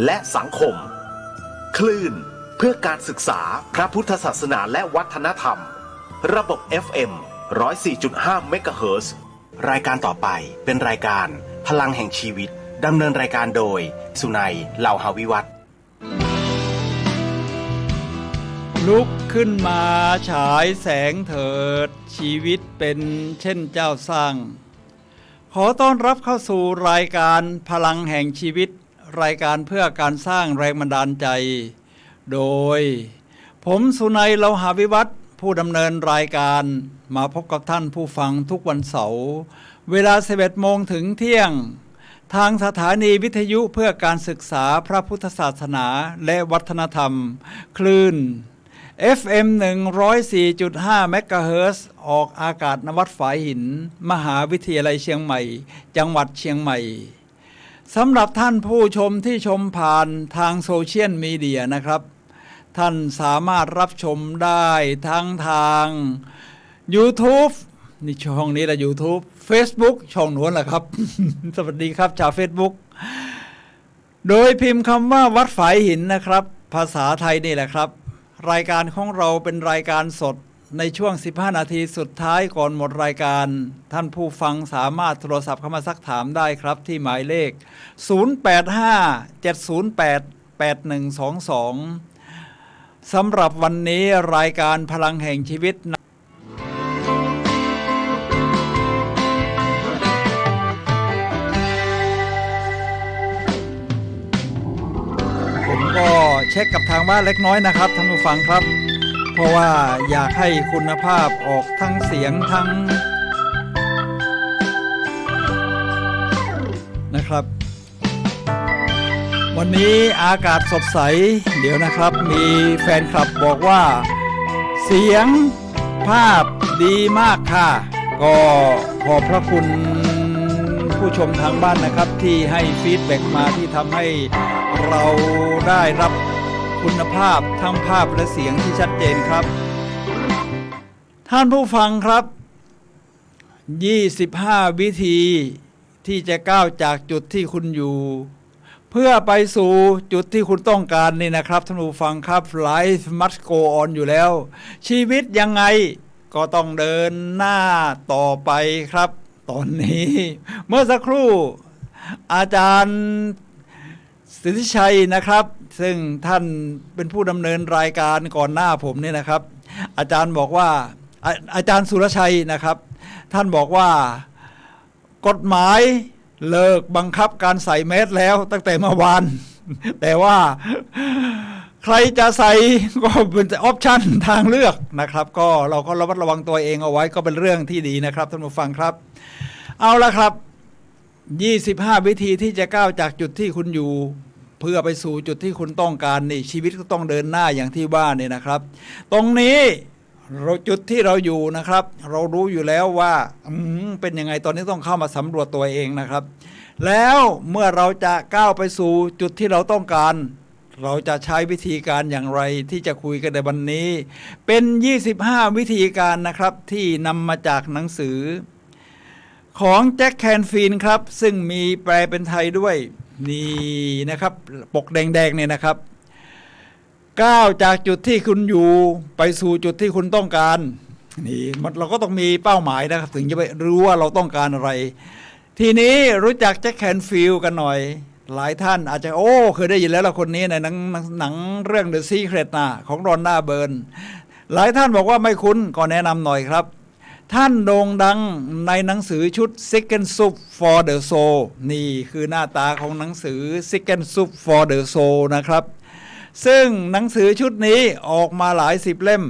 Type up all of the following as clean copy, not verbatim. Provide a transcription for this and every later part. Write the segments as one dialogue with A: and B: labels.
A: และสังคมคลื่นเพื่อการศึกษาพระพุทธศาสนาและวัฒนธรรมระบบ FM 104.5 เมกะเฮิรตซ์ รายการต่อไปเป็นรายการพลังแห่งชีวิตดำเนินรายการโดยสุนัย เหล่าหาวิวัฒน์
B: ลุกขึ้นมาฉายแสงเถิดชีวิตเป็นเช่นเจ้าสร้างขอต้อนรับเข้าสู่รายการพลังแห่งชีวิตรายการเพื่อการสร้างแรงบันดาลใจโดยผมสุนัย เหล่าหาวิวัฒน์ผู้ดำเนินรายการมาพบกับท่านผู้ฟังทุกวันเสาร์เวลา 11 โมงถึงเที่ยงทางสถานีวิทยุเพื่อการศึกษาพระพุทธศาสนาและวัฒนธรรมคลื่น FM 104.5 เมกะเฮิรตซ์ออกอากาศณวัดฝายหินมหาวิทยาลัยเชียงใหม่จังหวัดเชียงใหม่สำหรับท่านผู้ชมที่ชมผ่านทางโซเชียลมีเดียนะครับท่านสามารถรับชมได้ทั้งทาง YouTube นี่ช่องนี้แหละ YouTube Facebook ช่องโน้นแหละครับ สวัสดีครับชาว Facebook โดยพิมพ์คำว่าวัดฝายหินนะครับภาษาไทยนี่แหละครับรายการของเราเป็นรายการสดในช่วง15นาทีสุดท้ายก่อนหมดรายการท่านผู้ฟังสามารถโทรศัพท์เข้ามาซักถามได้ครับที่หมายเลข0857088122สำหรับวันนี้รายการพลังแห่งชีวิตผมก็เช็คกับทางบ้านเล็กน้อยนะครับท่านผู้ฟังครับเพราะว่าอยากให้คุณภาพออกทั้งเสียงทั้งนะครับวันนี้อากาศสดใสเดี๋ยวนะครับมีแฟนคลับบอกว่าเสียงภาพดีมากค่ะก็ขอบพระคุณผู้ชมทางบ้านนะครับที่ให้ฟีดแบ็กมาที่ทำให้เราได้รับคุณภาพทั้งภาพและเสียงที่ชัดเจนครับท่านผู้ฟังครับ25วิธีที่จะก้าวจากจุดที่คุณอยู่เพื่อไปสู่จุดที่คุณต้องการนี่นะครับท่านผู้ฟังครับ Life must go on อยู่แล้วชีวิตยังไงก็ต้องเดินหน้าต่อไปครับตอนนี้เมื่อสักครู่อาจารย์สิทธิชัยนะครับซึ่งท่านเป็นผู้ดำเนินรายการก่อนหน้าผมนี่นะครับอาจารย์บอกว่าอาจารย์สุรชัยนะครับท่านบอกว่ากฎหมายเลิกบังคับการใส่แมสแล้วตั้งแต่เมื่อวานแต่ว่าใครจะใส่ก็เป็นออปชั่นทางเลือกนะครับก็เราก็ระมัดระวังตัวเองเอาไว้ก็เป็นเรื่องที่ดีนะครับท่านผู้ฟังครับเอาละครับ25วิธีที่จะก้าวจากจุดที่คุณอยู่เพื่อไปสู่จุดที่คุณต้องการนี่ชีวิตก็ต้องเดินหน้าอย่างที่ว่านี่นะครับตรงนี้เราจุดที่เราอยู่นะครับเรารู้อยู่แล้วว่าเป็นยังไงตอนนี้ต้องเข้ามาสำรวจตัวเองนะครับแล้วเมื่อเราจะก้าวไปสู่จุดที่เราต้องการเราจะใช้วิธีการอย่างไรที่จะคุยกันในวันนี้เป็น25วิธีการนะครับที่นำมาจากหนังสือของแจ็คแคนฟีนครับซึ่งมีแปลเป็นไทยด้วยนี่นะครับปกแดงๆเนี่ยนะครับก้าวจากจุดที่คุณอยู่ไปสู่จุดที่คุณต้องการนี่เราก็ต้องมีเป้าหมายนะครับถึงจะไปรู้ว่าเราต้องการอะไรทีนี้รู้จักแจ็คแคนฟิลด์กันหน่อยหลายท่านอาจจะเคยได้ยินแล้วละคนนี้ในหนังเรื่อง The Secret ของรอนน่าเบิร์นหลายท่านบอกว่าไม่คุ้นก็แนะนำหน่อยครับท่านโด่งดังในหนังสือชุด Second Soup for the Soul นี่คือหน้าตาของหนังสือ Second Soup for the Soul นะครับซึ่งหนังสือชุดนี้ออกมาหลายสิบเล่ม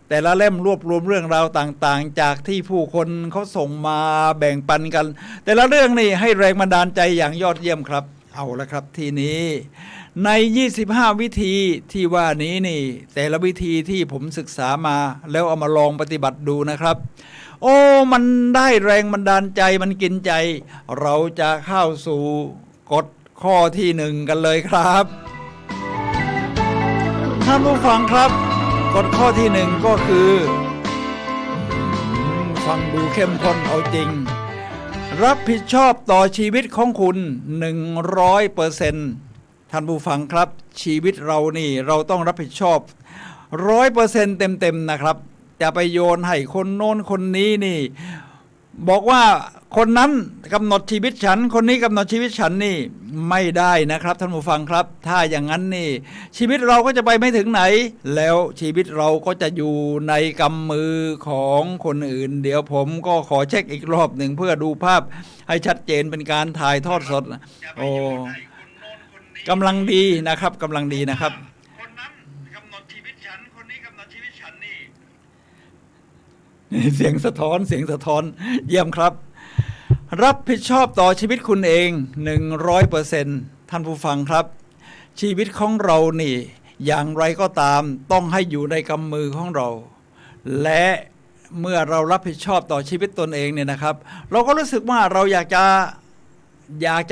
B: แต่ละเล่มรวบรวมเรื่องราวต่างๆจากที่ผู้คนเขาส่งมาแบ่งปันกันแต่ละเรื่องนี่ให้แรงบันดาลใจอย่างยอดเยี่ยมครับเอาละครับทีนี้ใน25วิธีที่ว่านี้นี่แต่ละวิธีที่ผมศึกษามาแล้วเอามาลองปฏิบัติดูนะครับมันได้แรงบันดาลใจมันกินใจเราจะเข้าสู่กฎข้อที่1กันเลยครับท่านผู้ฟังครับกฎข้อที่1ก็คือฟังดูเข้มข้นเอาจริงรับผิดชอบต่อชีวิตของคุณ 100% ท่านผู้ฟังครับ ชีวิตเรานี่เราต้องรับผิดชอบ100%เต็มๆนะครับจะไปโยนให้คนโน้นคนนี้นี่บอกว่าคนนั้นกำหนดชีวิตฉันคนนี้กำหนดชีวิตฉันนี่ไม่ได้นะครับท่านผู้ฟังครับถ้าอย่างนั้นนี่ชีวิตเราก็จะไปไม่ถึงไหนแล้วชีวิตเราก็จะอยู่ในกำมือของคนอื่นเดี๋ยวผมก็ขอเช็คอีกรอบหนึ่งเพื่อดูภาพให้ชัดเจนเป็นการถ่ายทอดสดโอ้กำลังดีนะครับกำลังดีนะครับคนนั้นกำหนดชีวิตฉันคนนี้กำหนดชีวิตฉันนี่เสียงสะท้อนเยี่ยมครับรับผิดชอบต่อชีวิตคุณเอง 100% ท่านผู้ฟังครับชีวิตของเรานี่อย่างไรก็ตามต้องให้อยู่ในกำมือของเราและเมื่อเรารับผิดชอบต่อชีวิตตนเองเนี่ยนะครับเราก็รู้สึกว่าเราอยาก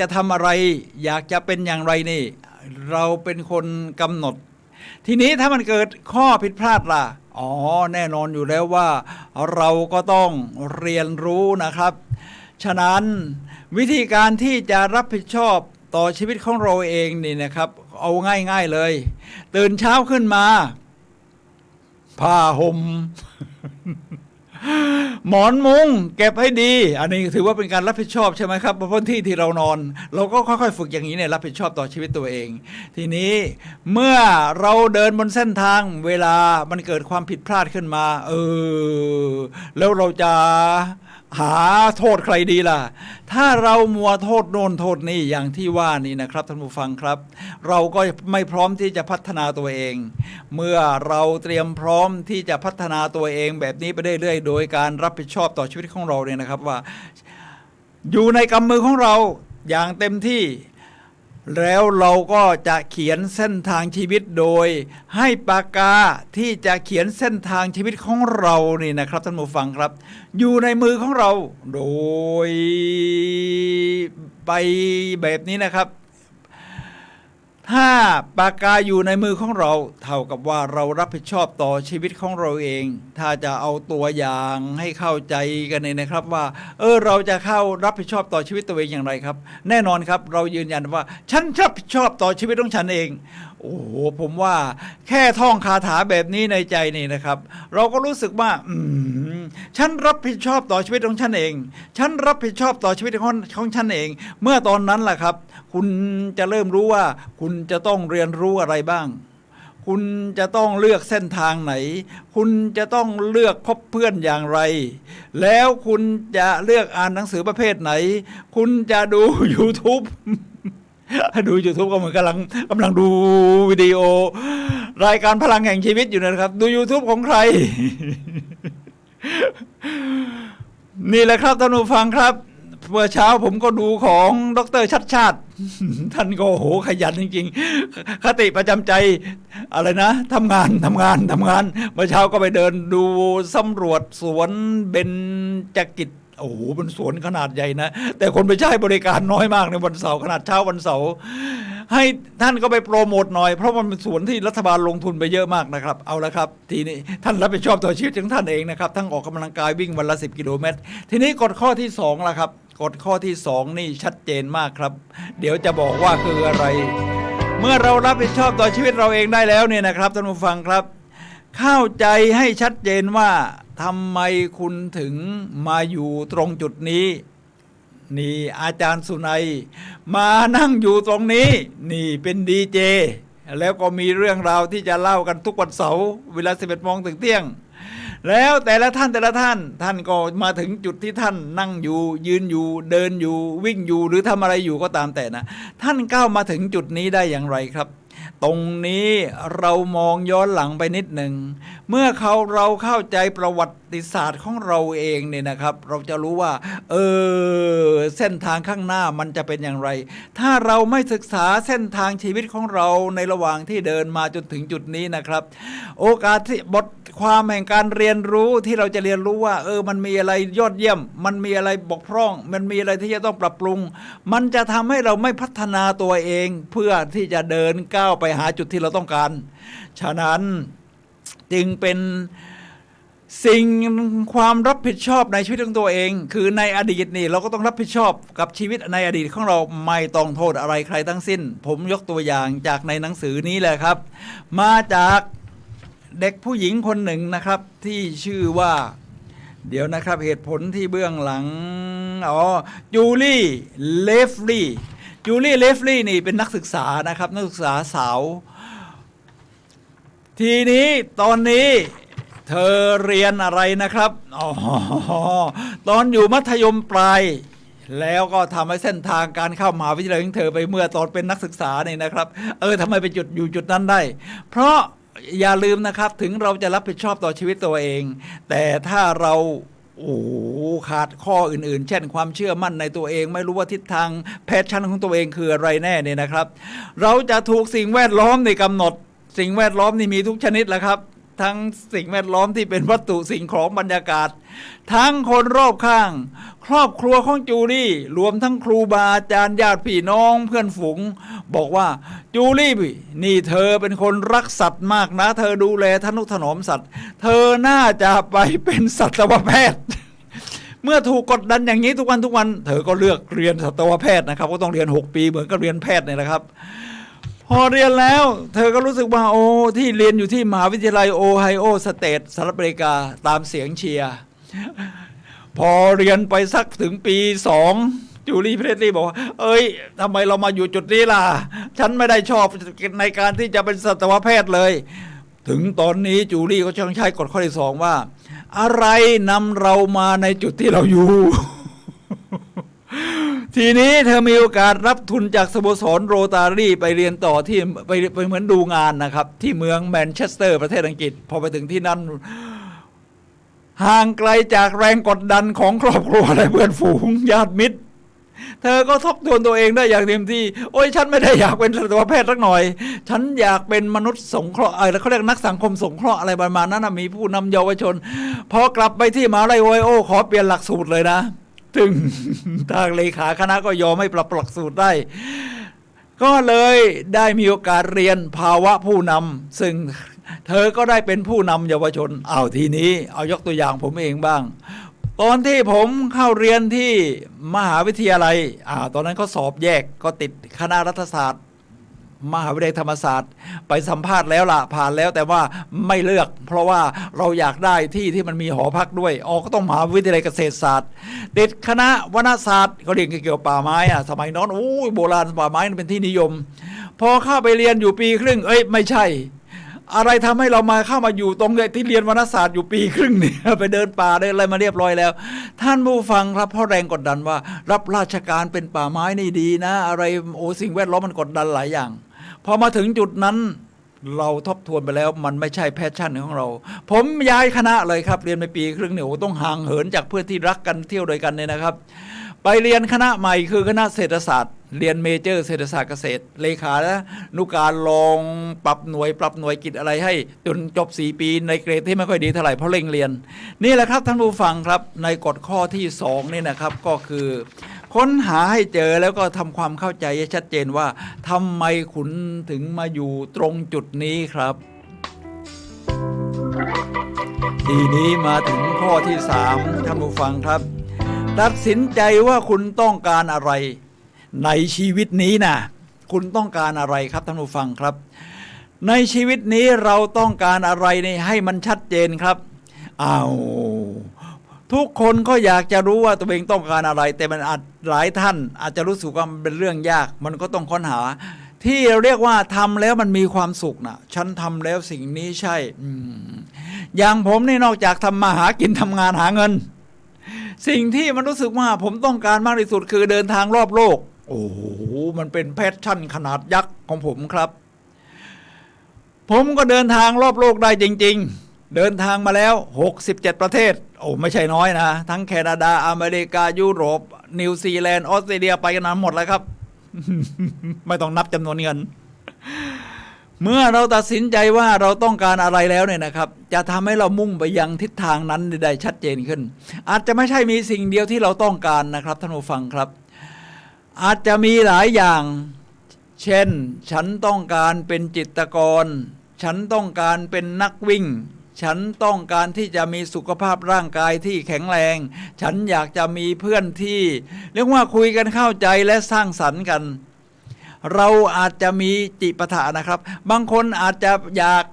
B: จะทำอะไรอยากจะเป็นอย่างไรนี่เราเป็นคนกำหนดทีนี้ถ้ามันเกิดข้อผิดพลาดล่ะอ๋อแน่นอนอยู่แล้วว่าเราก็ต้องเรียนรู้นะครับฉะนั้นวิธีการที่จะรับผิดชอบต่อชีวิตของเราเองนี่นะครับเอาง่ายๆเลยตื่นเช้าขึ้นมาผ้าห่ม หมอนมุ้งเก็บให้ดีอันนี้ถือว่าเป็นการรับผิดชอบใช่ไหมครับเพราะที่เรานอนเราก็ค่อยๆฝึกอย่างนี้เนี่ยรับผิดชอบต่อชีวิตตัวเองทีนี้เมื่อเราเดินบนเส้นทางเวลามันเกิดความผิดพลาดขึ้นมาแล้วเราจะหาโทษใครดีล่ะถ้าเรามัวโทษโน่นโทษนี่อย่างที่ว่านี่นะครับท่านผู้ฟังครับเราก็ไม่พร้อมที่จะพัฒนาตัวเองเมื่อเราเตรียมพร้อมที่จะพัฒนาตัวเองแบบนี้ไปเรื่อยๆโดยการรับผิดชอบต่อชีวิตของเราเนี่ยนะครับว่าอยู่ในกำมือของเราอย่างเต็มที่แล้วเราก็จะเขียนเส้นทางชีวิตโดยให้ปากกาที่จะเขียนเส้นทางชีวิตของเรานี่นะครับท่านผู้ฟังครับอยู่ในมือของเราโดยไปแบบนี้นะครับถ้าปากกาอยู่ในมือของเราเท่ากับว่าเรารับผิดชอบต่อชีวิตของเราเองถ้าจะเอาตัวอย่างให้เข้าใจกันเลยนะครับว่าเราจะเข้ารับผิดชอบต่อชีวิตตัวเองอย่างไรครับแน่นอนครับเรายืนยันว่าฉันรับผิดชอบต่อชีวิตของฉันเองโอ้โหผมว่าแค่ท่องคาถาแบบนี้ในใจนี่นะครับเราก็รู้สึกว่าฉันรับผิดชอบต่อชีวิตของฉันเองฉันรับผิดชอบต่อชีวิตของฉันเองเมื่อตอนนั้นแหละครับคุณจะเริ่มรู้ว่าคุณจะต้องเรียนรู้อะไรบ้างคุณจะต้องเลือกเส้นทางไหนคุณจะต้องเลือกคบเพื่อนอย่างไรแล้วคุณจะเลือกอ่านหนังสือประเภทไหนคุณจะดู YouTube ดู YouTube ก็เหมือนกำลังดูวิดีโอรายการพลังแห่งชีวิตอยู่นะครับดู YouTube ของใคร นี่แหละครับท่านผู้ฟังครับเมื่อเช้าผมก็ดูของดร.ชัดชาติ ท่านก็โหขยันจริงๆคติประจำใจอะไรนะทำงานเมื่อเช้าก็ไปเดินดูสำรวจสวนเบญจกิจโอ้โหเป็นสวนขนาดใหญ่นะแต่คนไปใช้บริการน้อยมากในวันเสาร์ขนาดเช้าวันเสาร์ให้ท่านก็ไปโปรโมทหน่อยเพราะมันเป็นสวนที่รัฐบาลลงทุนไปเยอะมากนะครับเอาละครับทีนี้ท่านรับผิดชอบต่อชีวิตของท่านเองนะครับทั้งออกกำลังกายวิ่งวันละ10 กิโลเมตรทีนี้กฎข้อที่2ล่ะครับกฎข้อที่2นี่ชัดเจนมากครับเดี๋ยวจะบอกว่าคืออะไรเมื่อเรารับผิดชอบต่อชีวิตเราเองได้แล้วเนี่ยนะครับท่านผู้ฟังครับเข้าใจให้ชัดเจนว่าทำไมคุณถึงมาอยู่ตรงจุดนี้นี่อาจารย์สุนัยมานั่งอยู่ตรงนี้นี่เป็นดีเจแล้วก็มีเรื่องราวที่จะเล่ากันทุกวันเสาร์เวลา 11 โมงถึงเที่ยงแล้วแต่ละท่านก็มาถึงจุดที่ท่านนั่งอยู่ยืนอยู่เดินอยู่วิ่งอยู่หรือทำอะไรอยู่ก็ตามแต่นะท่านก้าวมาถึงจุดนี้ได้อย่างไรครับตรงนี้เรามองย้อนหลังไปนิดหนึ่งเมื่อเราเข้าใจประวัติศาสตร์ของเราเองเนี่ยนะครับเราจะรู้ว่าเส้นทางข้างหน้ามันจะเป็นอย่างไรถ้าเราไม่ศึกษาเส้นทางชีวิตของเราในระหว่างที่เดินมาจนถึงจุดนี้นะครับโอกาสที่บทความแห่งการเรียนรู้ที่เราจะเรียนรู้ว่ามันมีอะไรยอดเยี่ยมมันมีอะไรบกพร่องมันมีอะไรที่จะต้องปรับปรุงมันจะทำให้เราไม่พัฒนาตัวเองเพื่อที่จะเดินก้าวไปหาจุดที่เราต้องการฉะนั้นจึงเป็น สิ่งความรับผิดชอบในชีวิตของตัวเองคือในอดีตนี่เราก็ต้องรับผิดชอบกับชีวิตในอดีตของเราไม่ต้องโทษอะไรใครทั้งสิ้นผมยกตัวอย่างจากในหนังสือนี้แหละครับมาจากเด็กผู้หญิงคนหนึ่งนะครับที่ชื่อว่าเดี๋ยวนะครับเหตุผลที่เบื้องหลังจูลี่เลฟลี่นี่เป็นนักศึกษานะครับนักศึกษาสาวทีนี้ตอนนี้เธอเรียนอะไรนะครับตอนอยู่มัธยมปลายแล้วก็ทำให้เส้นทางการเข้ามหาวิทยาลัยของเธอไปเมื่อตอนเป็นนักศึกษาเนี่ยนะครับทำไมไปอยู่จุดนั้นได้เพราะอย่าลืมนะครับถึงเราจะรับผิดชอบต่อชีวิตตัวเองแต่ถ้าเราขาดข้ออื่นๆเช่นความเชื่อมั่นในตัวเองไม่รู้ว่าทิศทางแพชชั่นของตัวเองคืออะไรแน่เนี่ยนะครับเราจะถูกสิ่งแวดล้อมในกำหนดสิ่งแวดล้อมนี่มีทุกชนิดแหละครับทั้งสิ่งแวดล้อมที่เป็นวัตถุสิ่งของบรรยากาศทั้งคนรอบข้างครอบครัวของจูลี่รวมทั้งครูบาอาจารย์ญาติพี่น้องเพื่อนฝูงบอกว่าจูลี่นี่เธอเป็นคนรักสัตว์มากนะเธอดูแลทนุถนอมสัตว์เธอน่าจะไปเป็นสัตวแพทย์เมื่อถูกกดดันอย่างนี้ทุกวันเธอก็เลือกเรียนสัตวแพทย์นะครับก็ต้องเรียน6 ปีเหมือนกับเรียนแพทย์เนี่ยนะครับพอเรียนแล้วเธอก็รู้สึกว่าที่เรียนอยู่ที่มหาวิทยาลัยโอไฮโอสเตทสหรัฐอเมริกาตามเสียงเชียร์พอเรียนไปสักถึงปี2จูลี่เพรสลีย์บอกว่าทำไมเรามาอยู่จุดนี้ล่ะฉันไม่ได้ชอบในการที่จะเป็นสัตวแพทย์เลยถึงตอนนี้จูลี่ก็ต้องใช้กฎข้อที่2ว่าอะไรนำเรามาในจุดที่เราอยู่ ทีนี้เธอมีโอกาสรับทุนจากสโมสรโรตารี่ไปเรียนต่อที่ไปเหมือนดูงานนะครับที่เมืองแมนเชสเตอร์ประเทศอังกฤษพอไปถึงที่นั่นห่างไกลจากแรงกดดันของครอบครัวและเพื่อนฝูงญาติมิตรเธอก็ทบทวนตัวเองได้อย่างเต็มที่ฉันไม่ได้อยากเป็นสัตวแพทย์สักหน่อยฉันอยากเป็นมนุษย์สงเคราะห์เขาเรียกนักสังคมสงเคราะห์อะไรประมาณนั้นมีผู้นำเยาวชนพอกลับไปที่มหาวิทยาลัยโอไฮโอขอเปลี่ยนหลักสูตรเลยนะถึงทางเลขาคณะก็ยอมไม่ปรับหลักสูตรได้ก็เลยได้มีโอกาสเรียนภาวะผู้นำซึ่งเธอก็ได้เป็นผู้นำเยาวชนทีนี้ยกตัวอย่างผมเองบ้างตอนที่ผมเข้าเรียนที่มหาวิทยาลัยตอนนั้นเขาสอบแยกก็ติดคณะรัฐศาสตร์มหาวิทยาลัยธรรมศาสตร์ไปสัมภาษณ์แล้วล่ะผ่านแล้วแต่ว่าไม่เลือกเพราะว่าเราอยากได้ที่มันมีหอพักด้วยก็ต้องมหาวิทยาลัยเกษตรศาสตร์ติดคณะวรรณศาสตร์เขาเรียนเกี่ยวกับป่าไม้สมัยนั้นโบราณป่าไม้เป็นที่นิยมพอเข้าไปเรียนอยู่ปีครึ่งไม่ใช่อะไรทำให้เราเข้ามาอยู่ตรงที่เรียนวรรณศาสตร์อยู่ปีครึ่งเนี่ยไปเดินป่าได้อะไรมาเรียบร้อยแล้วท่านผู้ฟังครับเพราะแรงกดดันว่ารับราชการเป็นป่าไม้นี่ดีนะอะไรสิ่งแวดล้อมมันกดดันหลายอย่างพอมาถึงจุดนั้นเราทบทวนไปแล้วมันไม่ใช่แพชชั่นของเราผมย้ายคณะเลยครับเรียนไปปีครึ่งเนี่ยต้องห่างเหินจากเพื่อนที่รักกันเที่ยวด้วยกันเนี่ยนะครับไปเรียนคณะใหม่คือคณะเศรษฐศาสตร์เรียนเมเจอร์เศรษฐศาสตร์เกษตรเลขาและนุการลองปรับหน่วยกิจอะไรให้จนจบ4 ปีในเกรดที่ไม่ค่อยดีเท่าไหร่เพราะเร่งเรียนนี่แหละครับท่านผู้ฟังครับในกฎข้อที่2นี่นะครับก็คือค้นหาให้เจอแล้วก็ทำความเข้าใจให้ชัดเจนว่าทำไมคุณถึงมาอยู่ตรงจุดนี้ครับทีนี้มาถึงข้อที่3ท่านผู้ฟังครับตัดสินใจว่าคุณต้องการอะไรในชีวิตนี้นะคุณต้องการอะไรครับท่านผู้ฟังครับในชีวิตนี้เราต้องการอะไรนี่ให้มันชัดเจนครับทุกคนก็อยากจะรู้ว่าตัวเองต้องการอะไรแต่มันหลายท่านอาจจะรู้สึกว่ามันเป็นเรื่องยากมันก็ต้องค้นหาที่เราเรียกว่าทำแล้วมันมีความสุขนะฉันทำแล้วสิ่งนี้ใช่อย่างผมนี่นอกจากทำมาหากินทำงานหาเงินสิ่งที่มันรู้สึกว่าผมต้องการมากที่สุดคือเดินทางรอบโลกมันเป็นแพชชั่นขนาดยักษ์ของผมครับผมก็เดินทางรอบโลกได้จริงๆเดินทางมาแล้ว67ประเทศไม่ใช่น้อยนะทั้งแคนาดาอเมริกายุโรปนิวซีแลนด์ออสเตรเลียไปกันหมดแล้วครับ ไม่ต้องนับจำนวนเงินเมื่อเราตัดสินใจว่าเราต้องการอะไรแล้วเนี่ยนะครับจะทำให้เรามุ่งไปยังทิศทางนั้นได้ชัดเจนขึ้นอาจจะไม่ใช่มีสิ่งเดียวที่เราต้องการนะครับท่านผู้ฟังครับอาจจะมีหลายอย่างเช่นฉันต้องการเป็นจิตรกรฉันต้องการเป็นนักวิ่ง ฉันต้องการที่จะมีสุขภาพร่างกายที่แข็งแรง ฉันอยากจะมีเพื่อนที่เรียกว่าคุยกันเข้าใจและสร้างสรรค์กันเราอาจจะมีจิปาถะนะครับบางคนอาจจะอยาก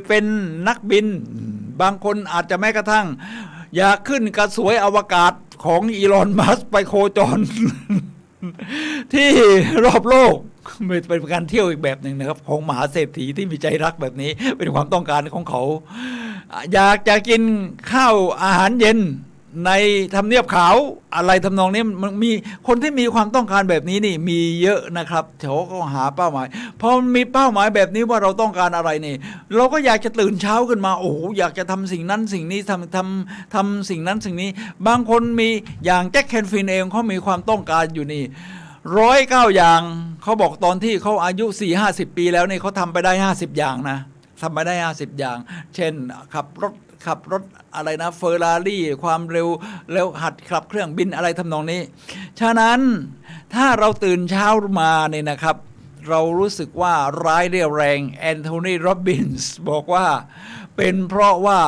B: เป็นนักบินบางคนอาจจะแม้กระทั่งอยากขึ้นกระสวยอวกาศของอีลอน มัสก์ไปโคจร ที่รอบโลกเป็นการเที่ยวอีกแบบหนึ่งนะครับของมหาเศรษฐีที่มีใจรักแบบนี้เป็นความต้องการของเขาอยากจะกินข้าวอาหารเย็นในทำเนียบขาวอะไรทำนองนี้มันมีคนที่มีความต้องการแบบนี้นี่มีเยอะนะครับเขาก็หาเป้าหมายพอมีเป้าหมายแบบนี้ว่าเราต้องการอะไรนี่เราก็อยากจะตื่นเช้าขึ้นมาโอ้โหอยากจะทำสิ่งนั้นสิ่งนี้ทำสิ่งนั้นสิ่งนี้บางคนมีอย่างแจ็คแคนฟินเองเขามีความต้องการอยู่นี่109อย่างเขาบอกตอนที่เขาอายุ 4-50 ปีแล้วนี่เขาทำไปได้50อย่างนะทำไปได้50อย่างเช่นขับรถอะไรนะเฟอร์รารี่ความเร็วแล้วหัดขับเครื่องบินอะไรทำนองนี้ฉะนั้นถ้าเราตื่นเช้ามาเนี่ยนะครับเรารู้สึกว่าร้ายเรี่ยวแรงแอนโทนีโรบินส์บอกว่าเป็นเพราะว่า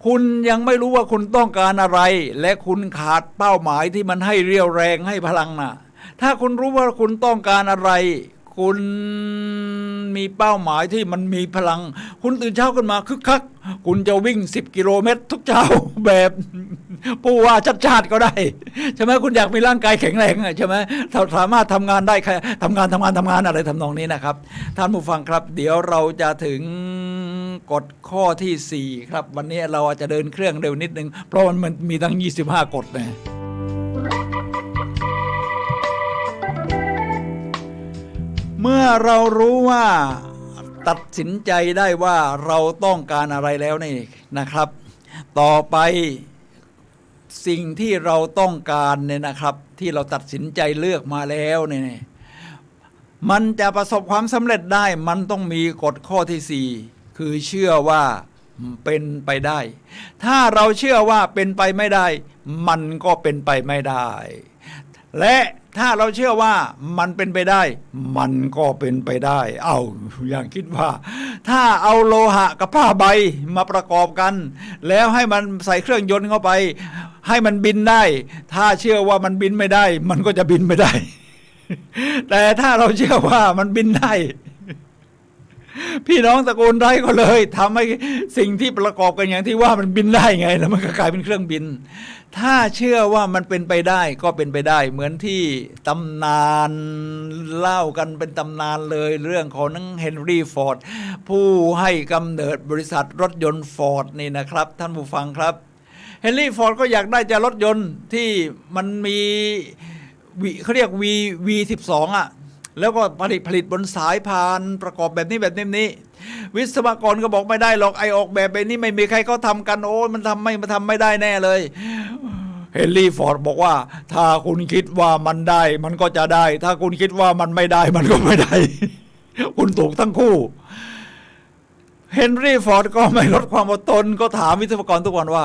B: คุณยังไม่รู้ว่าคุณต้องการอะไรและคุณขาดเป้าหมายที่มันให้เรี่ยวแรงให้พลังนะถ้าคุณรู้ว่าคุณต้องการอะไรคุณมีเป้าหมายที่มันมีพลังคุณตื่นเช้าขึ้นมาคึกคักคุณจะวิ่ง10 กิโลเมตรทุกเช้าแบบผู้ว่าชาติก็ได้ใช่ไหมคุณอยากมีร่างกายแข็งแรงใช่ไหมสามารถทำงานได้ทำงานอะไรทำนองนี้นะครับท่านผู้ฟังครับเดี๋ยวเราจะถึงกฎข้อที่4ครับวันนี้เราอาจจะเดินเครื่องเร็วนิดนึงเพราะมันมีตั้ง25 กฎนะเมื่อเรารู้ว่าตัดสินใจได้ว่าเราต้องการอะไรแล้วนี่นะครับต่อไปสิ่งที่เราต้องการเนี่ยนะครับที่เราตัดสินใจเลือกมาแล้วเนี่ยมันจะประสบความสำเร็จได้มันต้องมีกฎข้อที่4คือเชื่อว่าเป็นไปได้ถ้าเราเชื่อว่าเป็นไปไม่ได้มันก็เป็นไปไม่ได้และถ้าเราเชื่อว่ามันเป็นไปได้มันก็เป็นไปได้อย่างคิดว่าถ้าเอาโลหะกับผ้าใบมาประกอบกันแล้วให้มันใส่เครื่องยนต์เข้าไปให้มันบินได้ถ้าเชื่อว่ามันบินไม่ได้มันก็จะบินไม่ได้ แต่ถ้าเราเชื่อว่ามันบินได้พี่น้องตระกูลไร้ก็เลยทำให้สิ่งที่ประกอบกันอย่างที่ว่ามันบินได้ไงแล้วมันก็กลายเป็นเครื่องบินถ้าเชื่อว่ามันเป็นไปได้ก็เป็นไปได้เหมือนที่ตำนานเล่ากันเป็นตำนานเลยเรื่องของเฮนรี่ฟอร์ดผู้ให้กำเนิดบริษัทรถยนต์ฟอร์ดนี่นะครับท่านผู้ฟังครับเฮนรี่ฟอร์ดก็อยากได้จะรถยนต์ที่มันมีเขาเรียก V12 อ่ะแล้วก็ผลิตบนสายพานประกอบแบบนี้วิศวกรก็บอกไม่ได้หรอกไอออกแบบนี้ไม่มีใครเขาทำกันโอ้มันทำไม่ได้แน่เลยเฮนรี่ฟอร์ดบอกว่าถ้าคุณคิดว่ามันได้มันก็จะได้ถ้าคุณคิดว่ามันไม่ได้มันก็ไม่ได้ คุณถูกทั้งคู่เฮนรี่ฟอร์ดก็ไม่ลดความอดทนก็ถามวิศวกรทุกวันว่า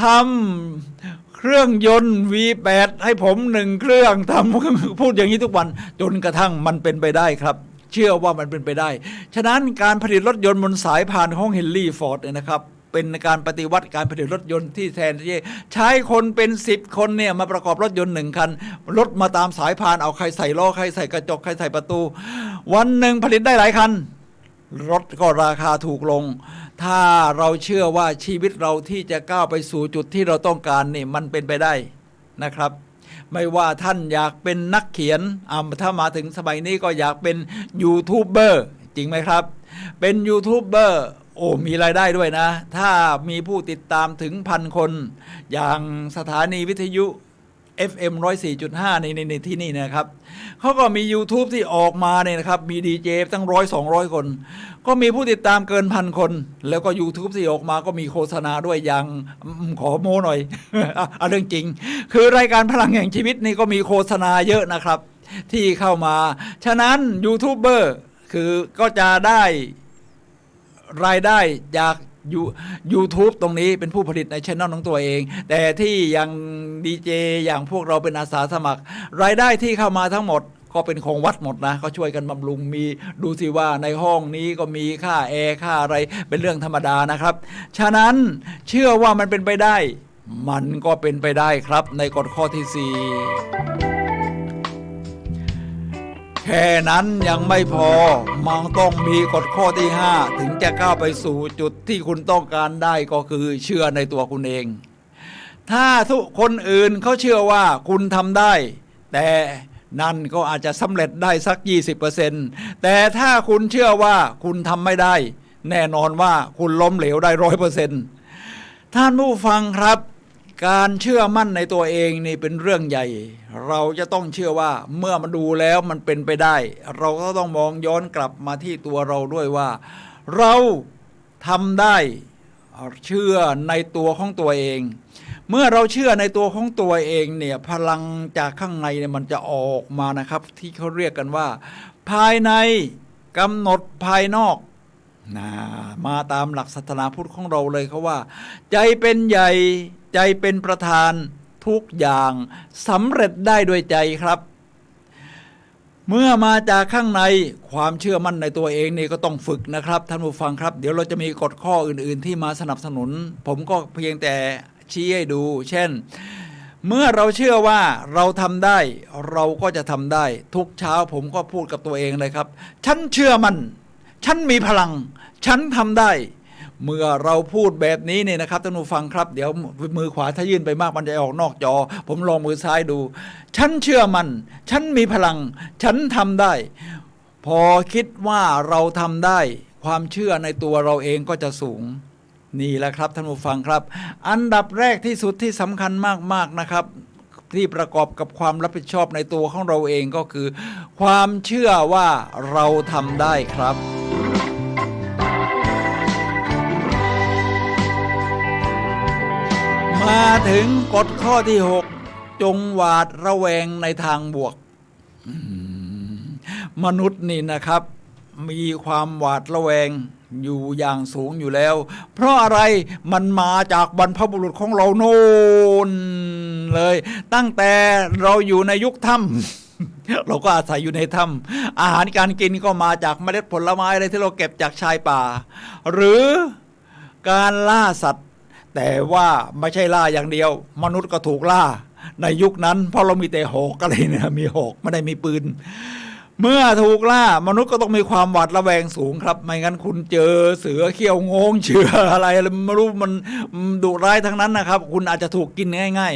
B: ทำเครื่องยนต์ V8 ให้ผม1 เครื่องทำพูดอย่างนี้ทุกวันจนกระทั่งมันเป็นไปได้ครับเชื่อว่ามันเป็นไปได้ฉะนั้นการผลิตรถยนต์บนสายพานของเฮนรี่ฟอร์ดเนี่ยนะครับเป็นการปฏิวัติการผลิตรถยนต์ที่แทนที่ใช้คนเป็น10 คนเนี่ยมาประกอบรถยนต์1 คันรถมาตามสายพานเอาใครใส่ล้อใครใส่กระจกใครใส่ประตูวันหนึ่งผลิตได้หลายคันรถก็ราคาถูกลงถ้าเราเชื่อว่าชีวิตเราที่จะก้าวไปสู่จุดที่เราต้องการนี่มันเป็นไปได้นะครับไม่ว่าท่านอยากเป็นนักเขียนถ้ามาถึงสมัยนี้ก็อยากเป็นยูทูบเบอร์จริงไหมครับเป็นยูทูบเบอร์มีรายได้ด้วยนะถ้ามีผู้ติดตามถึง1,000 คนอย่างสถานีวิทยุ FM 104.5 ในที่นี่นะครับเขาก็มี YouTube ที่ออกมาเนี่ยนะครับมีดีเจตั้ง100-200 คนก็มีผู้ติดตามเกิน1,000 คนแล้วก็ YouTube ที่ออกมาก็มีโฆษณาด้วยอย่างขอโม้หน่อย เรื่องจริงคือรายการพลังแห่งชีวิตนี่ก็มีโฆษณาเยอะนะครับที่เข้ามาฉะนั้นยูทูบเบอร์คือก็จะได้รายได้จากYouTube ตรงนี้เป็นผู้ผลิตในช่องของตัวเองแต่ที่อย่างดีเจอย่างพวกเราเป็นอาสาสมัครรายได้ที่เข้ามาทั้งหมด ก็เป็นของวัดหมดนะเขาช่วยกันบำรุงมีดูสิว่าในห้องนี้ก็มีค่าแอร์ค่าอะไรเป็นเรื่องธรรมดานะครับฉะนั้นเชื่อว่ามันเป็นไปได้มันก็เป็นไปได้ครับในกฎข้อที่ 4แค่นั้นยังไม่พอมันต้องมีกฎข้อที่ 5ถึงจะก้าวไปสู่จุดที่คุณต้องการได้ก็คือเชื่อในตัวคุณเองถ้าทุกคนอื่นเขาเชื่อว่าคุณทำได้แต่นั่นก็อาจจะสำเร็จได้สัก 20% แต่ถ้าคุณเชื่อว่าคุณทำไม่ได้แน่นอนว่าคุณล้มเหลวได้ 100%ท่านผู้ฟังครับการเชื่อมั่นในตัวเองนี่เป็นเรื่องใหญ่เราจะต้องเชื่อว่าเมื่อมาดูแล้วมันเป็นไปได้เราก็ต้องมองย้อนกลับมาที่ตัวเราด้วยว่าเราทำได้เชื่อในตัวของตัวเองเมื่อเราเชื่อในตัวของตัวเองเนี่ยพลังจากข้างในเนี่ยมันจะออกมานะครับที่เขาเรียกกันว่าภายในกำหนดภายนอกมาตามหลักศาสนาพุทธของเราเลยเขาว่าใจเป็นใหญ่ใจเป็นประธานทุกอย่างสำเร็จได้ด้วยใจครับเมื่อมาจากข้างในความเชื่อมั่นในตัวเองนี่ก็ต้องฝึกนะครับท่านผู้ฟังครับเดี๋ยวเราจะมีกฎข้ออื่นๆที่มาสนับสนุนผมก็เพียงแต่ชี้ให้ดูเช่นเมื่อเราเชื่อว่าเราทำได้เราก็จะทำได้ทุกเช้าผมก็พูดกับตัวเองเลยครับฉันเชื่อมั่นฉันมีพลังฉันทำได้เมื่อเราพูดแบบนี้เนี่ยนะครับท่านผู้ฟังครับเดี๋ยวมือขวาถ้ายื่นไปมากมันจะออกนอกจอผมลองมือซ้ายดูฉันเชื่อมั่นฉันมีพลังฉันทำได้พอคิดว่าเราทำได้ความเชื่อในตัวเราเองก็จะสูงนี่แหละครับท่านผู้ฟังครับอันดับแรกที่สุดที่สำคัญมากๆนะครับที่ประกอบกับความรับผิดชอบในตัวของเราเองก็คือความเชื่อว่าเราทำได้ครับมาถึงกฎข้อที่ 6จงหวาดระแวงในทางบวกมนุษย์นี่นะครับมีความหวาดระแวงอยู่อย่างสูงอยู่แล้วเพราะอะไรมันมาจากบรรพบุรุษของเราโน่นเลยตั้งแต่เราอยู่ในยุคถ้ำเราก็อาศัยอยู่ในถ้ำอาหารการกินก็มาจากเมล็ดผลไม้อะไรที่เราเก็บจากชายป่าหรือการล่าสัตว์แต่ว่าไม่ใช่ล่าอย่างเดียวมนุษย์ก็ถูกล่าในยุคนั้นเพราะเรามีแต่หอกอะไรเนี่ยมีหอกไม่ได้มีปืนเมื่อถูกล่ามนุษย์ก็ต้องมีความหวาดระแวงสูงครับไม่งั้นคุณเจอเสือเขี้ยวงงเชืออะไรไม่รู้มันดุร้ายทั้งนั้นนะครับคุณอาจจะถูกกินง่าย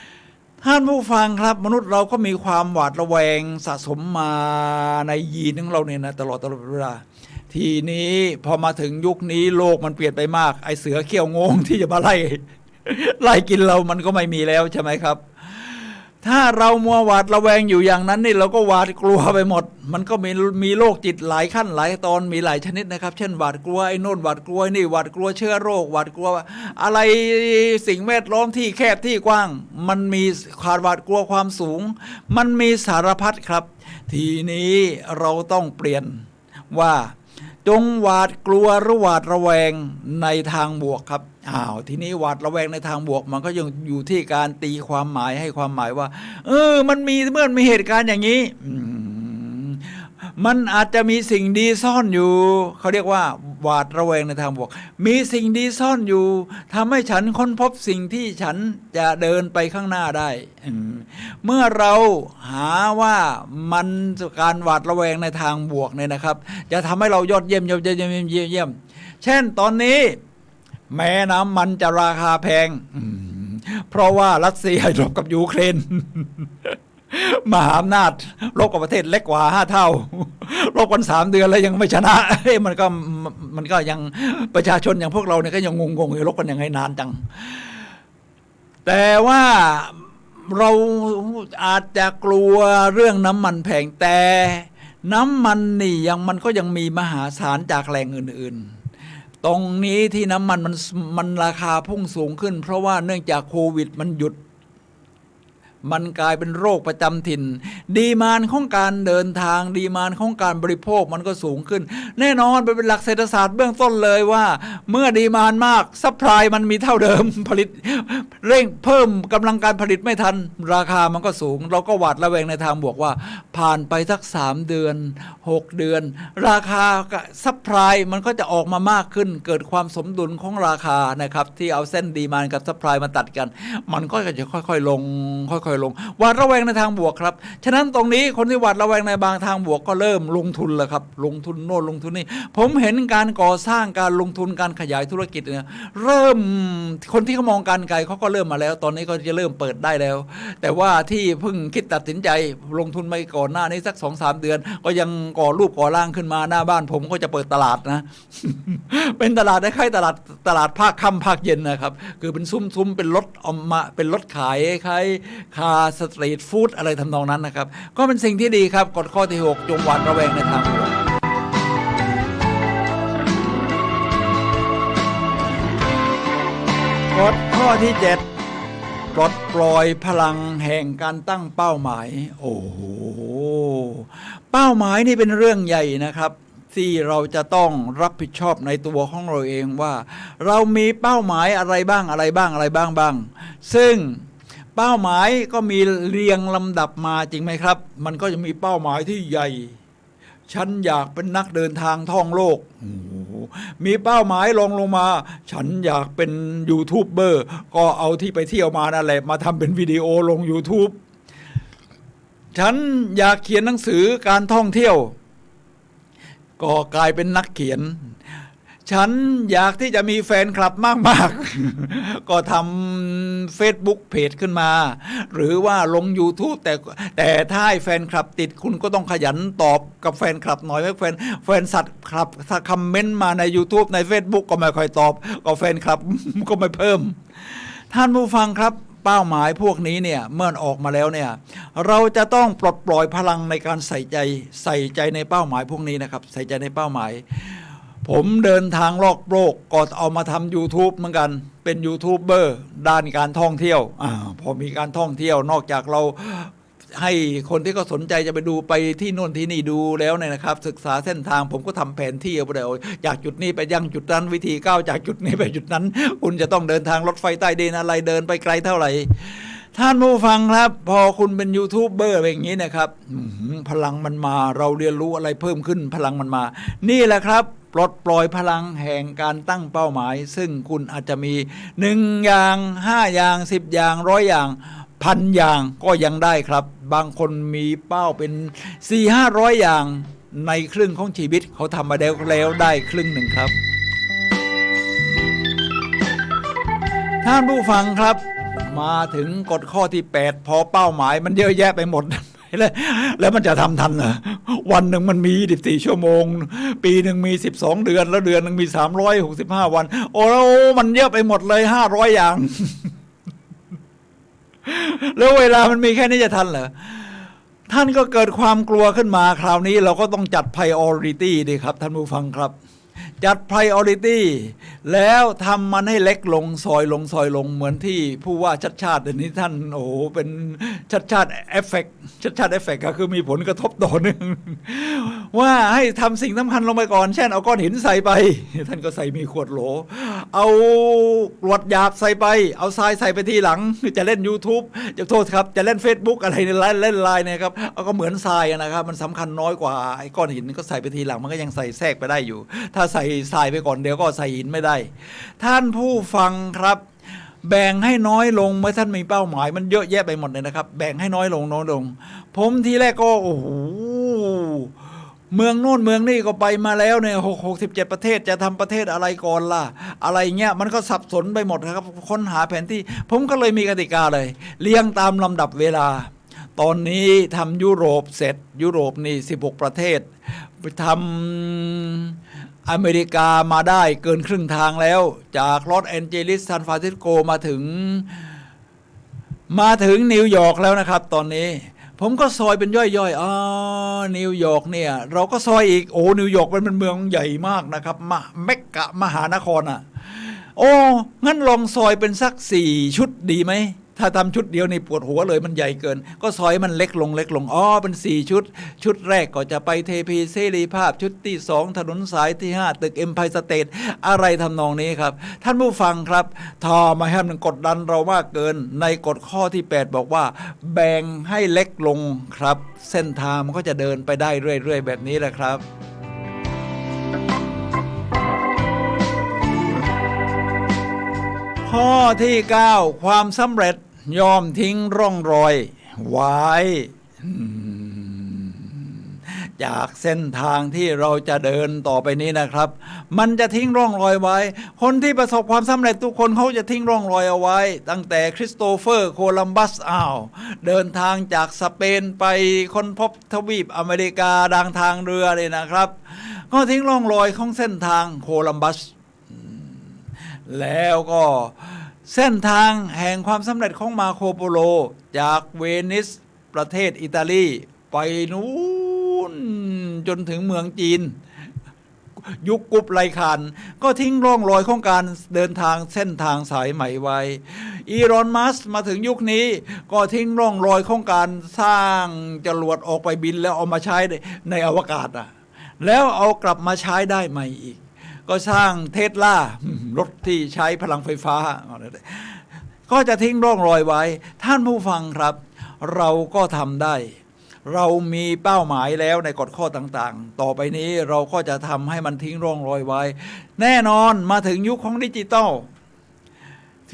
B: ๆท่านผู้ฟังครับมนุษย์เราก็มีความหวาดระแวงสะสมมาในยีนของเราเนี่ยนะตลอดเวลาทีนี้พอมาถึงยุคนี้โลกมันเปลี่ยนไปมากไอเสือเขี้ยวงงที่จะมาไล่กินเรามันก็ไม่มีแล้วใช่ไหมครับถ้าเรามัวหวาดระแวงอยู่อย่างนั้นนี่เราก็หวาดกลัวไปหมดมันก็มีโรคจิตหลายขั้นหลายตอนมีหลายชนิดนะครับเช่นหวาดกลัวไอ้โน่นหวาดกลัวนี่หวาดกลัวเชื้อโรคหวาดกลัวอะไรสิ่งแวดล้อมที่แคบที่กว้างมันมีความหวาดกลัวความสูงมันมีสารพัดครับทีนี้เราต้องเปลี่ยนว่าจงหวาดกลัวหรือหวาดระแวงในทางบวกครับทีนี้หวาดระแวงในทางบวกมันก็ยังอยู่ที่การตีความหมายให้ความหมายว่ามันมีเมื่อมีเหตุการณ์อย่างนี้มันอาจจะมีสิ่งดีซ่อนอยู่เขาเรียกว่าหวาดระแวงในทางบวกมีสิ่งดีซ่อนอยู่ทำให้ฉันค้นพบสิ่งที่ฉันจะเดินไปข้างหน้าได้เมื่อเราหาว่ามันการหวาดระแวงในทางบวกเนี่ยนะครับจะทำให้เรายอดเยี่ยมเช่นตอนนี้แม้น้ำมันจะราคาแพงเพราะว่ารัสเซียรบกับยูเครนมหาอำนาจรบกับประเทศเล็กกว่า5 เท่ารบกัน3 เดือนแล้วยังไม่ชนะมันก็ยังประชาชนอย่างพวกเราเนี่ยก็ยังงงอยู่รบกันยังไงนานจังแต่ว่าเราอาจจะกลัวเรื่องน้ำมันแพงแต่น้ำมันนี่มันก็ยังมีมหาศาลจากแหล่งอื่นๆตรงนี้ที่น้ำมันราคาพุ่งสูงขึ้นเพราะว่าเนื่องจากโควิดมันหยุด มันกลายเป็นโรคประจำถิ่นดีมานด์ของการเดินทางดีมานด์ของการบริโภคมันก็สูงขึ้นแน่นอนเป็นหลักเศรษฐศาสตร์เบื้องต้นเลยว่าเมื่อดีมานด์มากซัพพลายมันมีเท่าเดิมผลิตเร่งเพิ่มกำลังการผลิตไม่ทันราคามันก็สูงเราก็หวาดระแวงในทางบวกว่าผ่านไปสัก3 เดือน6 เดือนราคาซัพพลายมันก็จะออกมามากขึ้นเกิดความสมดุลของราคานะครับที่เอาเส้นดีมานด์กับซัพพลายมาตัดกันมันก็จะค่อยๆลงค่อยๆลงหวาดระแวงในทางบวกครับฉะนั้นตรงนี้คนที่หวาดระแวงในบางทางบวกก็เริ่มลงทุนแล้วครับลงทุนโน่นลงทุนนี่ผมเห็นการก่อสร้างการลงทุนการขยายธุรกิจเนี่ยเริ่มคนที่เขามองการไกลเขาก็เริ่มมาแล้วตอนนี้ก็จะเริ่มเปิดได้แล้วแต่ว่าที่เพิ่งคิดตัดสินใจลงทุนไปก่อนหน้านี้สัก 2-3 เดือนก็ยังก่อรูปก่อร่างขึ้นมาหน้าบ้านผมก็จะเปิดตลาดนะ เป็นตลาดคล้ายๆตลาดภาคค่ำภาคเย็นนะครับคือเป็นซุ้มเป็นรถออกมาเป็นรถขายคล้ายคาสตรีทฟู้ดอะไรทำนองนั้นนะครับก็เป็นสิ่งที่ดีครับกฎข้อที่ 6 จงหวาดระแวงในทางบวกกฎข้อที่ 7 ปลดปล่อยพลังแห่งการตั้งเป้าหมายโอ้โหเป้าหมายนี่เป็นเรื่องใหญ่นะครับที่เราจะต้องรับผิดชอบในตัวของเราเองว่าเรามีเป้าหมายอะไรบ้างซึ่งเป้าหมายก็มีเรียงลำดับมาจริงไหมครับมันก็จะมีเป้าหมายที่ใหญ่ฉันอยากเป็นนักเดินทางท่องโลกมีเป้าหมายลงมาฉันอยากเป็นยูทูบเบอร์ก็เอาที่ไปเที่ยวมานั่นแหละมาทำเป็นวิดีโอลง YouTube ฉันอยากเขียนหนังสือการท่องเที่ยวก็กลายเป็นนักเขียนฉันอยากที่จะมีแฟนคลับมากๆ ก็ทำ Facebook เพจขึ้นมาหรือว่าลง YouTube แต่ถ้าให้แฟนคลับติดคุณก็ต้องขยันตอบกับแฟนคลับหน่อยแฟนสัตว์ครับถ้าคอมเมนต์มาใน YouTube ใน Facebook ก็ไม่ค่อยตอบก็แฟนคลับ ก็ไม่เพิ่มท่านผู้ฟังครับเป้าหมายพวกนี้เนี่ยเมื่อออกมาแล้วเนี่ยเราจะต้องปลดปล่อยพลังในการใส่ใจในเป้าหมายพวกนี้นะครับใส่ใจในเป้าหมายผมเดินทางรอบโลกก็เอามาทำ YouTube เหมือนกันเป็นยูทูบเบอร์ด้านการท่องเที่ยวพอมีการท่องเที่ยวนอกจากเราให้คนที่เขาสนใจจะไปดูไปที่โน่นที่นี่ดูแล้วเนี่ยนะครับศึกษาเส้นทางผมก็ทำแผนที่เอาไปเลยจากจุดนี้ไปยังจุดนั้นวิธีก้าวจากจุดนี้ไปจุดนั้นคุณจะต้องเดินทางรถไฟใต้ดินอะไรเดินไปไกลเท่าไหร่ท่านผู้ฟังครับพอคุณเป็นยูทูบเบอร์อย่างนี้นะครับพลังมันมาเราเรียนรู้อะไรเพิ่มขึ้นพลังมันมานี่แหละครับปลดปล่อยพลังแห่งการตั้งเป้าหมายซึ่งคุณอาจจะมี1 อย่าง5 อย่าง10 อย่าง100 อย่าง1,000 อย่างก็ยังได้ครับบางคนมีเป้าเป็น400-500 อย่างในครึ่งของชีวิตเขาทำมาแล้วได้ครึ่งหนึ่งครับท่านผู้ฟังครับมาถึงกฎข้อที่ 8พอเป้าหมายมันเยอะแยะไปหมดแล้วมันจะทำทันเหรอวันหนึ่งมันมี24 ชั่วโมงปีหนึ่งมี12 เดือนแล้วเดือนหนึ่งมี365 วันโอ้มันเยอะไปหมดเลย500 อย่าง แล้วเวลามันมีแค่นี้จะทันเหรอท่านก็เกิดความกลัวขึ้นมาคราวนี้เราก็ต้องจัด priority ดีครับท่านผู้ฟังครับจัด priority แล้วทำมันให้เล็กลงซอยลงเหมือนที่ผู้ว่าชาติเดี๋ยวนี้ท่านโอ้โหเป็นชาติเอฟเฟกต์ก็คือมีผลกระทบต่อเนื่องว่าให้ทำสิ่งสำคัญลงไปก่อนเช่นเอาก้อนหินใส่ไปท่านก็ใส่มีขวดโหลเอากรวดหยาบใส่ไปเอาทรายใส่ไปทีหลังจะเล่น YouTube จะโทษครับจะเล่น Facebook อะไรในเล่นไลน์เนี่ยครับเอาก็เหมือนทรายนะครับมันสำคัญน้อยกว่าไอ้ก้อนหินก็ใส่ไปทีหลังมันก็ยังใส่แทรกไปได้อยู่ถ้าใส่ทรายไปก่อนเดี๋ยวก็ใส่หินไม่ได้ท่านผู้ฟังครับแบ่งให้น้อยลงเมื่อท่านมีเป้าหมายมันเยอะแยะไปหมดเลยนะครับแบ่งให้น้อยลงผมทีแรกก็โอ้โหเมืองโน่นเมืองนี่ก็ไปมาแล้วเนี่ย67 ประเทศจะทำประเทศอะไรก่อนล่ะอะไรเงี้ยมันก็สับสนไปหมดนะครับค้นหาแผนที่ผมก็เลยมีกติกาเลยเรียงตามลำดับเวลาตอนนี้ทำยุโรปเสร็จยุโรปนี่16 ประเทศไปทำอเมริกามาได้เกินครึ่งทางแล้วจากลอสแอนเจลิสซานฟรานซิสโกมาถึงนิวยอร์กแล้วนะครับตอนนี้ผมก็ซอยเป็นย่อยๆนิวยอร์กเนี่ยเราก็ซอยอีกโอ้นิวยอร์กเป็นเมืองใหญ่มากนะครับเมกะมหานครอ่ะโอ้งั้นลองซอยเป็นสัก4 ชุดดีไหม ถ้าทำชุดเดียวนี่ปวดหัวเลยมันใหญ่เกินก็ซอยมันเล็กลงอ๋อเป็น4ชุดชุดแรกก็จะไปเทพีเสรีภาพชุดที่2ถนนสายที่5ตึก Empire State อะไรทำนองนี้ครับท่านผู้ฟังครับถ้ามาให้มันกดดันเรามากเกินในกฎข้อที่8บอกว่าแบ่งให้เล็กลงครับเส้นทางมันก็จะเดินไปได้เรื่อยๆแบบนี้แหละครับข้อที่9ความสำเร็จยอมทิ้งร่องรอยไว้จากเส้นทางที่เราจะเดินต่อไปนี้นะครับมันจะทิ้งร่องรอยไว้คนที่ประสบความสำเร็จทุกคนเขาจะทิ้งร่องรอยเอาไว้ตั้งแต่คริสโตเฟอร์โคลัมบัสเดินทางจากสเปนไปค้นพบทวีปอเมริกาดังทางเรือเลยนะครับก็ทิ้งร่องรอยของเส้นทางโคลัมบัสแล้วก็เส้นทางแห่งความสำเร็จของมาโคโปโลจากเวนิสประเทศอิตาลีไปนู้นจนถึงเมืองจีนยุคกุบไลคานก็ทิ้งร่องรอยของการเดินทางเส้นทางสายใหม่ไว้อีลอนมัสก์มาถึงยุคนี้ก็ทิ้งร่องรอยของการสร้างจรวดออกไปบินแล้วเอามาใช้ในอวกาศแล้วเอากลับมาใช้ได้ใหม่อีกก็สร้างเทสลารถที่ใช้พลังไฟฟ้าก็จะทิ้งร่องรอยไว้ท่านผู้ฟังครับเราก็ทำได้เรามีเป้าหมายแล้วในกฎข้อต่างๆต่อไปนี้เราก็จะทำให้มันทิ้งร่องรอยไว้แน่นอนมาถึงยุคของดิจิตอล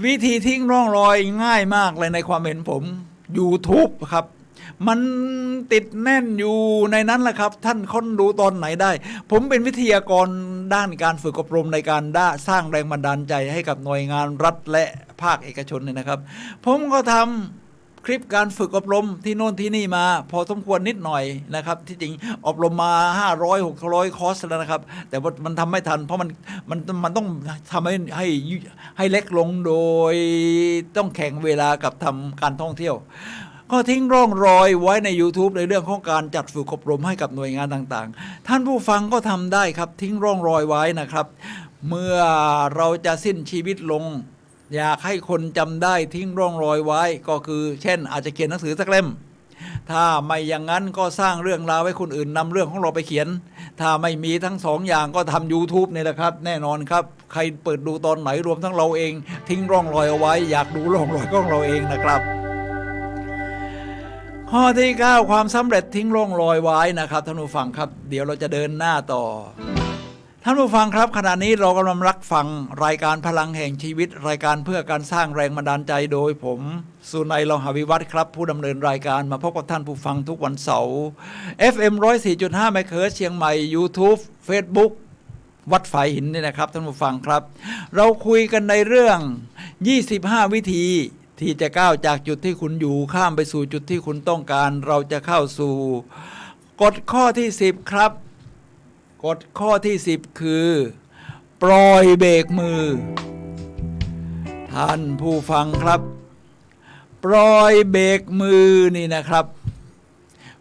B: วิธีทิ้งร่องรอยง่ายมากเลยในความเห็นผม YouTube ครับมันติดแน่นอยู่ในนั้นแหละครับท่านค้นดูตอนไหนได้ผมเป็นวิทยากรด้านการฝึกอบรมในการสร้างแรงบันดาลใจให้กับหน่วยงานรัฐและภาคเอกชนเนี่ยนะครับผมก็ทำคลิปการฝึกอบรมที่โน่นที่นี่มาพอสมควรนิดหน่อยนะครับที่จริงอบรมมา500-600 คอร์สแล้วนะครับแต่ว่ามันทำไม่ทันเพราะมันต้องทำให้เล็กลงโดยต้องแข่งเวลากับทำการท่องเที่ยวก็ทิ้งร่องรอยไว้ใน YouTube ในเรื่องของการจัดฝึกอบรมให้กับหน่วยงานต่างๆท่านผู้ฟังก็ทำได้ครับทิ้งร่องรอยไว้นะครับเมื่อเราจะสิ้นชีวิตลงอยากให้คนจำได้ทิ้งร่องรอยไว้ก็คือเช่นอาจจะเขียนหนังสือสักเล่มถ้าไม่อย่างนั้นก็สร้างเรื่องราวให้คนอื่นนำเรื่องของเราไปเขียนถ้าไม่มีทั้ง2 อย่างก็ทำ YouTube นี่แหละครับแน่นอนครับใครเปิดดูตอนไหนรวมทั้งเราเองทิ้งร่องรอยเอาไว้อยากดูร่องรอยของเราเองนะครับข้อที่9ความสำเร็จทิ้งร่องรอยไว้นะครับท่านผู้ฟังครับเดี๋ยวเราจะเดินหน้าต่อท่านผู้ฟังครับขณะนี้เรากำลังรับฟังรายการพลังแห่งชีวิตรายการเพื่อการสร้างแรงบันดาลใจโดยผมสุนัย โลหะวิวัฒน์ครับผู้ดำเนินรายการมาพบกับท่านผู้ฟังทุกวันเสาร์ FM 104.5 เมกะเฮิรตซ์เชียงใหม่ YouTube Facebook วัดฝายหินนี่นะครับท่านผู้ฟังครับเราคุยกันในเรื่อง25 วิธีที่จะก้าวจากจุดที่คุณอยู่ข้ามไปสู่จุดที่คุณต้องการเราจะเข้าสู่กฎข้อที่10ครับกฎข้อที่10คือปล่อยเบรกมือท่านผู้ฟังครับปล่อยเบรกมือนี่นะครับ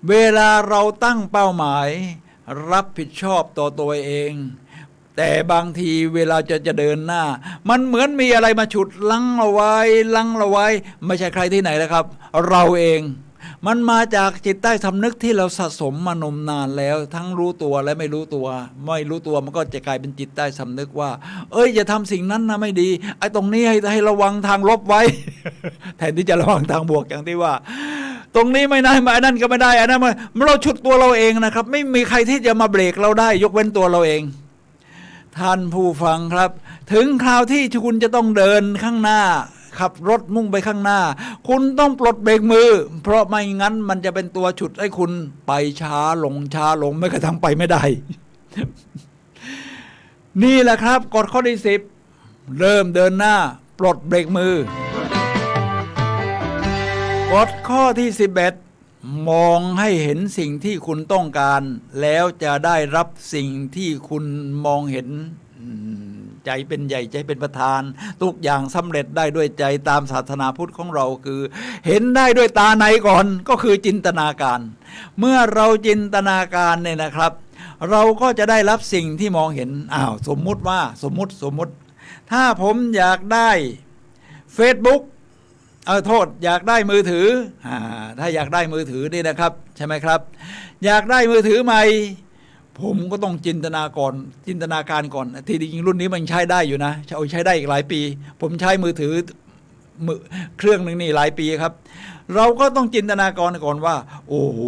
B: เวลาเราตั้งเป้าหมายรับผิดชอบต่อตัวเองแต่บางทีเวลาจะเดินหน้ามันเหมือนมีอะไรมาฉุดลังเอาไว้ไม่ใช่ใครที่ไหนแล้วครับเราเองมันมาจากจิตใต้สำนึกที่เราสะสมมานมนานแล้วทั้งรู้ตัวและไม่รู้ตัวมันก็จะกลายเป็นจิตใต้สำนึกว่าอย่าทำสิ่งนั้นนะไม่ดีไอ้ตรงนี้ให้ระวังทางลบไว้ แทนที่จะระวังทางบวกอย่างที่ว่าตรงนี้ไม่ได้มาอันนั้นก็ไม่ได้อันนั้นเราฉุดตัวเราเองนะครับไม่มีใครที่จะมาเบรกเราได้ยกเว้นตัวเราเองท่านผู้ฟังครับถึงคราวที่คุณจะต้องเดินข้างหน้าขับรถมุ่งไปข้างหน้าคุณต้องปลดเบรกมือเพราะไม่งั้นมันจะเป็นตัวฉุดให้คุณไปช้าลงไม่กระทั่งไปไม่ได้ นี่แหละครับกฎข้อที่10เริ่มเดินหน้าปลดเบรกมือกฎข้อที่11มองให้เห็นสิ่งที่คุณต้องการแล้วจะได้รับสิ่งที่คุณมองเห็นใจเป็นใหญ่ใจเป็นประธานทุกอย่างสำเร็จได้ด้วยใจตามศาสนาพุทธของเราคือเห็นได้ด้วยตาในก่อนก็คือจินตนาการเมื่อเราจินตนาการเนี่ยนะครับเราก็จะได้รับสิ่งที่มองเห็นสมมุติถ้าผมอยากได้ Facebook โทษอยากได้มือถือถ้าอยากได้มือถือนี่นะครับใช่ไหมครับอยากได้มือถือใหม่ผมก็ต้องจินตนาการก่อนที่จริงรุ่นนี้มันใช้ได้อยู่นะใช้ได้อีกหลายปีผมใช้มือถือเครื่องหนึ่งนี่หลายปีครับเราก็ต้องจินตนาการก่อนว่าโอ้โห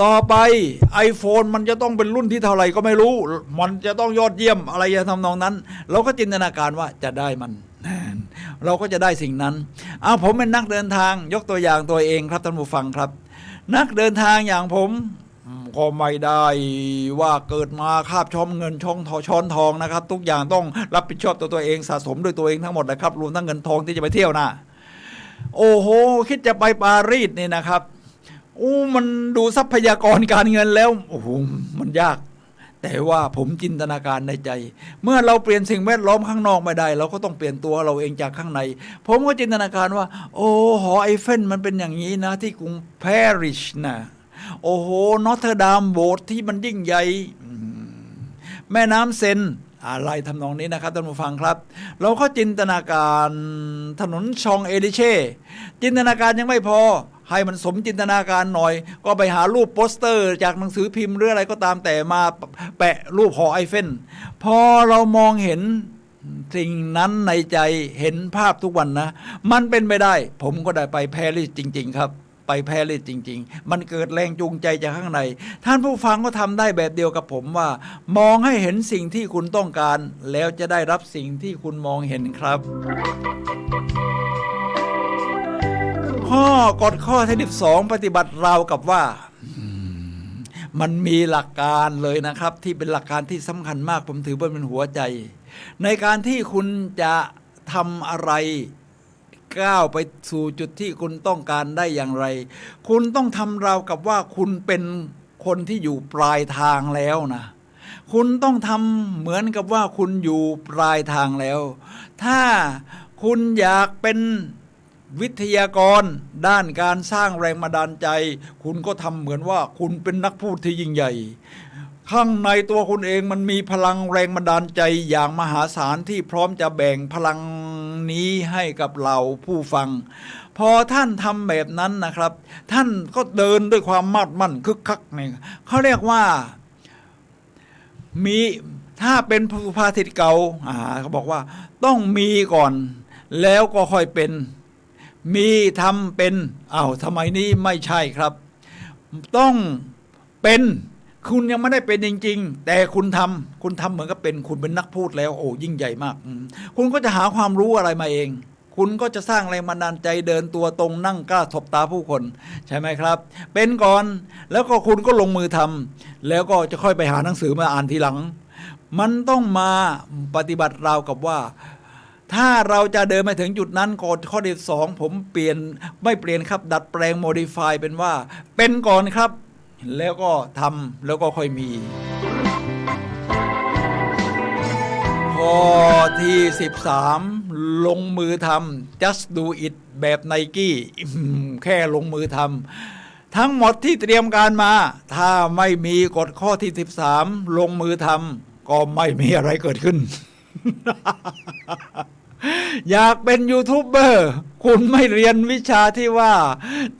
B: ต่อไป iPhone มันจะต้องเป็นรุ่นที่เท่าไหร่ก็ไม่รู้มันจะต้องยอดเยี่ยมอะไรอย่างทำนองนั้นเราก็จินตนาการว่าจะได้มันเราก็จะได้สิ่งนั้นผมเป็นนักเดินทางยกตัวอย่างตัวเองครับท่านผู้ฟังครับนักเดินทางอย่างผมก็ไม่ได้ว่าเกิดมาคาบช้อนเงินช้อนทองนะครับทุกอย่างต้องรับผิดชอบตัวเองสะสมด้วยตัวเองทั้งหมดนะครับรวมทั้งเงินทองที่จะไปเที่ยวนะโอ้โหคิดจะไปปารีสนี่นะครับมันดูทรัพยากรการเงินแล้วโอ้โหมันยากแต่ว่าผมจินตนาการในใจเมื่อเราเปลี่ยนสิ่งแวดล้อมข้างนอกไม่ได้เราก็ต้องเปลี่ยนตัวเราเองจากข้างในผมก็จินตนาการว่าโอ้หอไอเฟลมันเป็นอย่างนี้นะที่กรุงปารีสนะโอ้โหนอตเทอร์ดามโบสถ์ที่มันยิ่งใหญ่แม่น้ำเซนอะไรทำนองนี้นะครับท่านผู้ฟังครับเราก็จินตนาการถนนชองเอลิเช่จินตนาการยังไม่พอให้มันสมจินตนาการหน่อยก็ไปหารูปโปสเตอร์จากหนังสือพิมพ์หรืออะไรก็ตามแต่มาแปะรูปหอไอเฟลพอเรามองเห็นสิ่งนั้นในใจเห็นภาพทุกวันนะมันเป็นไม่ได้ผมก็ได้ไปปารีสจริงๆครับไปปารีสจริงๆมันเกิดแรงจูงใจจากข้างในท่านผู้ฟังก็ทำได้แบบเดียวกับผมว่ามองให้เห็นสิ่งที่คุณต้องการแล้วจะได้รับสิ่งที่คุณมองเห็นครับกฎข้อที่12ปฏิบัติราวกับว่ามันมีหลักการเลยนะครับที่เป็นหลักการที่สำคัญมากผมถือว่าเป็นหัวใจในการที่คุณจะทำอะไรก้าวไปสู่จุดที่คุณต้องการได้อย่างไรคุณต้องทำราวกับว่าคุณเป็นคนที่อยู่ปลายทางแล้วนะคุณต้องทำเหมือนกับว่าคุณอยู่ปลายทางแล้วถ้าคุณอยากเป็นวิทยากรด้านการสร้างแรงบันดาลใจคุณก็ทำเหมือนว่าคุณเป็นนักพูดที่ยิ่งใหญ่ข้างในตัวคุณเองมันมีพลังแรงบันดาลใจอย่างมหาศาลที่พร้อมจะแบ่งพลังนี้ให้กับเราผู้ฟังพอท่านทำแบบนั้นนะครับท่านก็เดินด้วยความมั่นมั่นคึกคักนี่เขาเรียกว่ามีถ้าเป็นสุภาษิตเก่าเขาบอกว่าต้องมีก่อนแล้วก็ค่อยเป็นมีทำเป็นสมัยนี้ไม่ใช่ครับต้องเป็นคุณยังไม่ได้เป็นจริงๆแต่คุณทำเหมือนกับเป็นคุณเป็นนักพูดแล้วโอ้ยิ่งใหญ่มากคุณก็จะหาความรู้อะไรมาเองคุณก็จะสร้างแรงบันดาลใจเดินตัวตรงนั่งกล้าทบตาผู้คนใช่ไหมครับเป็นก่อนแล้วก็คุณก็ลงมือทำแล้วก็จะค่อยไปหาหนังสือมาอ่านทีหลังมันต้องมาปฏิบัติราวกับว่าถ้าเราจะเดินมาถึงจุดนั้นกฎข้อที่2ผมไม่เปลี่ยนครับดัดแปลง modify เป็นว่าเป็นก่อนครับแล้วก็ทำแล้วก็ค่อยมีข้อที่13ลงมือทำ just do it แบบ Nike แค่ลงมือทำทั้งหมดที่เตรียมการมาถ้าไม่มีกฎข้อที่13ลงมือทำก็ไม่มีอะไรเกิดขึ้น อยากเป็นยูทูบเบอร์คุณไม่เรียนวิชาที่ว่า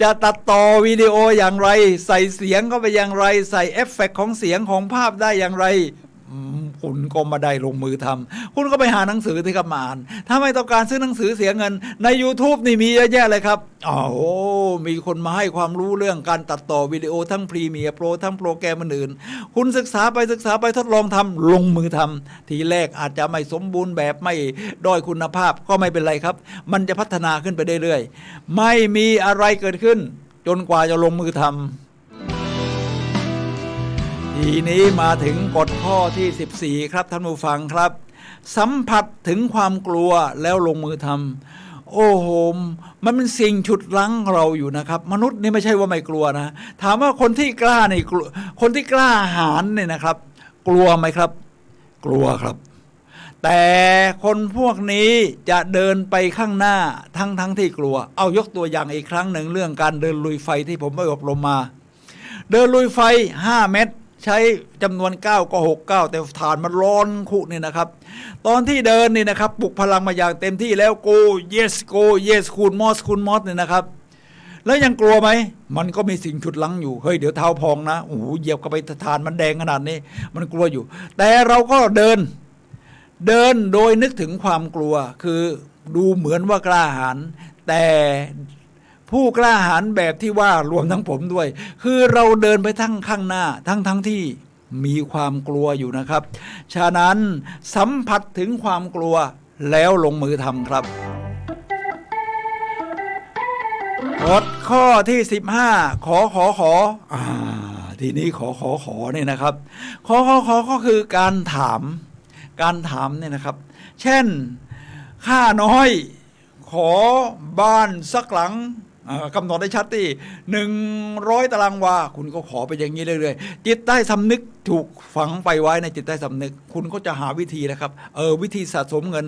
B: จะตัดต่อวิดีโออย่างไรใส่เสียงเข้าไปอย่างไรใส่เอฟเฟกต์ของเสียงของภาพได้อย่างไรคุณก็มาได้ลงมือทำคุณก็ไปหาหนังสือที่กับมาอ่านถ้าไม่ต้องการซื้อหนังสือเสียเงินใน YouTube นี่มีเยอะแยะเลยครับมีคนมาให้ความรู้เรื่องการตัดต่อวิดีโอทั้งพรีเมียร์โปรทั้งโปรแกรมอื่นๆคุณศึกษาไปทดลองทำลงมือทำทีแรกอาจจะไม่สมบูรณ์แบบไม่ด้อยคุณภาพก็ไม่เป็นไรครับมันจะพัฒนาขึ้นไปเรื่อยๆไม่มีอะไรเกิดขึ้นจนกว่าจะลงมือทำทีนี้มาถึงกฎข้อที่14ครับท่านผู้ฟังครับสัมผัสถึงความกลัวแล้วลงมือทำโอ้โหมันเป็นสิ่งฉุดรั้งเราอยู่นะครับมนุษย์นี่ไม่ใช่ว่าไม่กลัวนะถามว่าคนที่กล้าในคนที่กล้าหาญเนี่ยนะครับกลัวไหมครับกลัวครับแต่คนพวกนี้จะเดินไปข้างหน้าทั้งที่กลัวเอายกตัวอย่างอีกครั้งหนึ่งเรื่องการเดินลุยไฟที่ผมไปอบรมมาเดินลุยไฟ5 เมตร ใช้จำนวน9ก็69แต่ฐานมันร้อนคุนี่นะครับตอนที่เดินนี่นะครับปลุกพลังมาอย่างเต็มที่แล้ว go yes คูณมอสเนี่ยนะครับแล้วยังกลัวไหมมันก็มีสิ่งฉุดลังอยู่เฮ้ยเดี๋ยวเท้าพองนะโอ้โหเหยียบเข้าไปฐานมันแดงขนาดนี้มันกลัวอยู่แต่เราก็เดินโดยนึกถึงความกลัวคือดูเหมือนว่ากล้าหาญแต่ผู้กล้าหาญแบบที่ว่ารวมทั้งผมด้วยคือเราเดินไปทั้งข้างหน้าทั้งที่มีความกลัวอยู่นะครับฉะนั้นสัมผัสถึงความกลัวแล้วลงมือทำครับกฎข้อที่15ขอทีนี้ขอเนี่ยนะครับขอก็คือการถามเนี่ยนะครับเช่นข้าน้อยขอบ้านสักหลังกำหนดได้ชัดที่100 ตารางวาคุณก็ขอไปอย่างนี้เรื่อยๆจิตใต้สำนึกถูกฝังไปไว้ในจิตใต้สำนึกคุณก็จะหาวิธีนะครับวิธีสะสมเงิน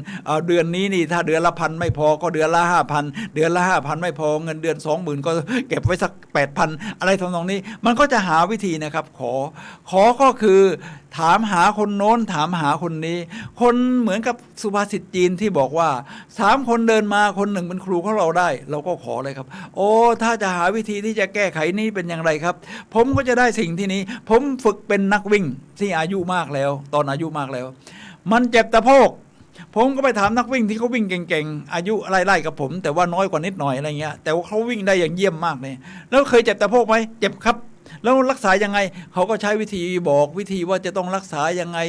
B: เดือนนี้นี่ถ้าเดือนละ1,000ไม่พอก็เดือนละ 5,000 เดือนละ 5,000 ไม่พอเงินเดือน 20,000 ก็เก็บไว้สัก 8,000 อะไรทำนองนี้มันก็จะหาวิธีนะครับขอก็คือถามหาคนโน้นถามหาคนนี้คนเหมือนกับสุภาษิตจีนที่บอกว่า3 คนเดินมาคนหนึ่งเป็นครูของเราได้เราก็ขอเลยครับโอ้ถ้าจะหาวิธีที่จะแก้ไขนี้เป็นอย่างไรครับผมก็จะได้สิ่งที่นี้ผมฝึกเป็นนักวิ่งที่อายุมากแล้วตอนอายุมากแล้วมันเจ็บตะโพกผมก็ไปถามนักวิ่งที่เขาวิ่งเก่งๆอายุไล่ๆกับผมแต่ว่าน้อยกว่านิดหน่อยอะไรเงี้ยแต่ว่าเขาวิ่งได้อย่างเยี่ยมมากเลยแล้วเคยเจ็บตะโพกไหมเจ็บครับแล้วรักษายังไงเขาก็ใช้วิธีบอกวิธีว่าจะต้องรักษายังไง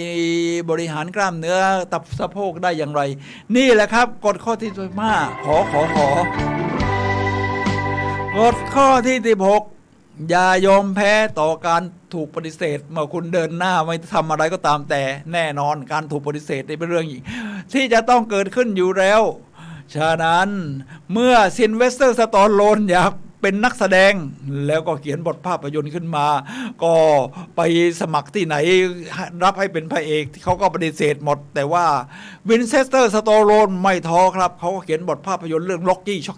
B: บริหารกล้ามเนื้อตับสะโพกได้อย่างไรนี่แหละครับกฎข้อที่15ขอกฎข้อที่16อย่ายอมแพ้ต่อการถูกปฏิเสธเมื่อคุณเดินหน้าไม่ทำอะไรก็ตามแต่แน่นอนการถูกปฏิเสธเป็นเรื่องที่จะต้องเกิดขึ้นอยู่แล้วฉะนั้นเมื่อซิลเวสเตอร์สตอลโลนอยากเป็นนักแสดงแล้วก็เขียนบทภาพยนตร์ขึ้นมาก็ไปสมัครที่ไหนรับให้เป็นพระเอกที่เขาก็ปฏิเสธหมดแต่ว่าวินเซสเตอร์สตอลโลนไม่ท้อครับเขาก็เขียนบทภาพยนตร์เรื่องล็อกกี้ช็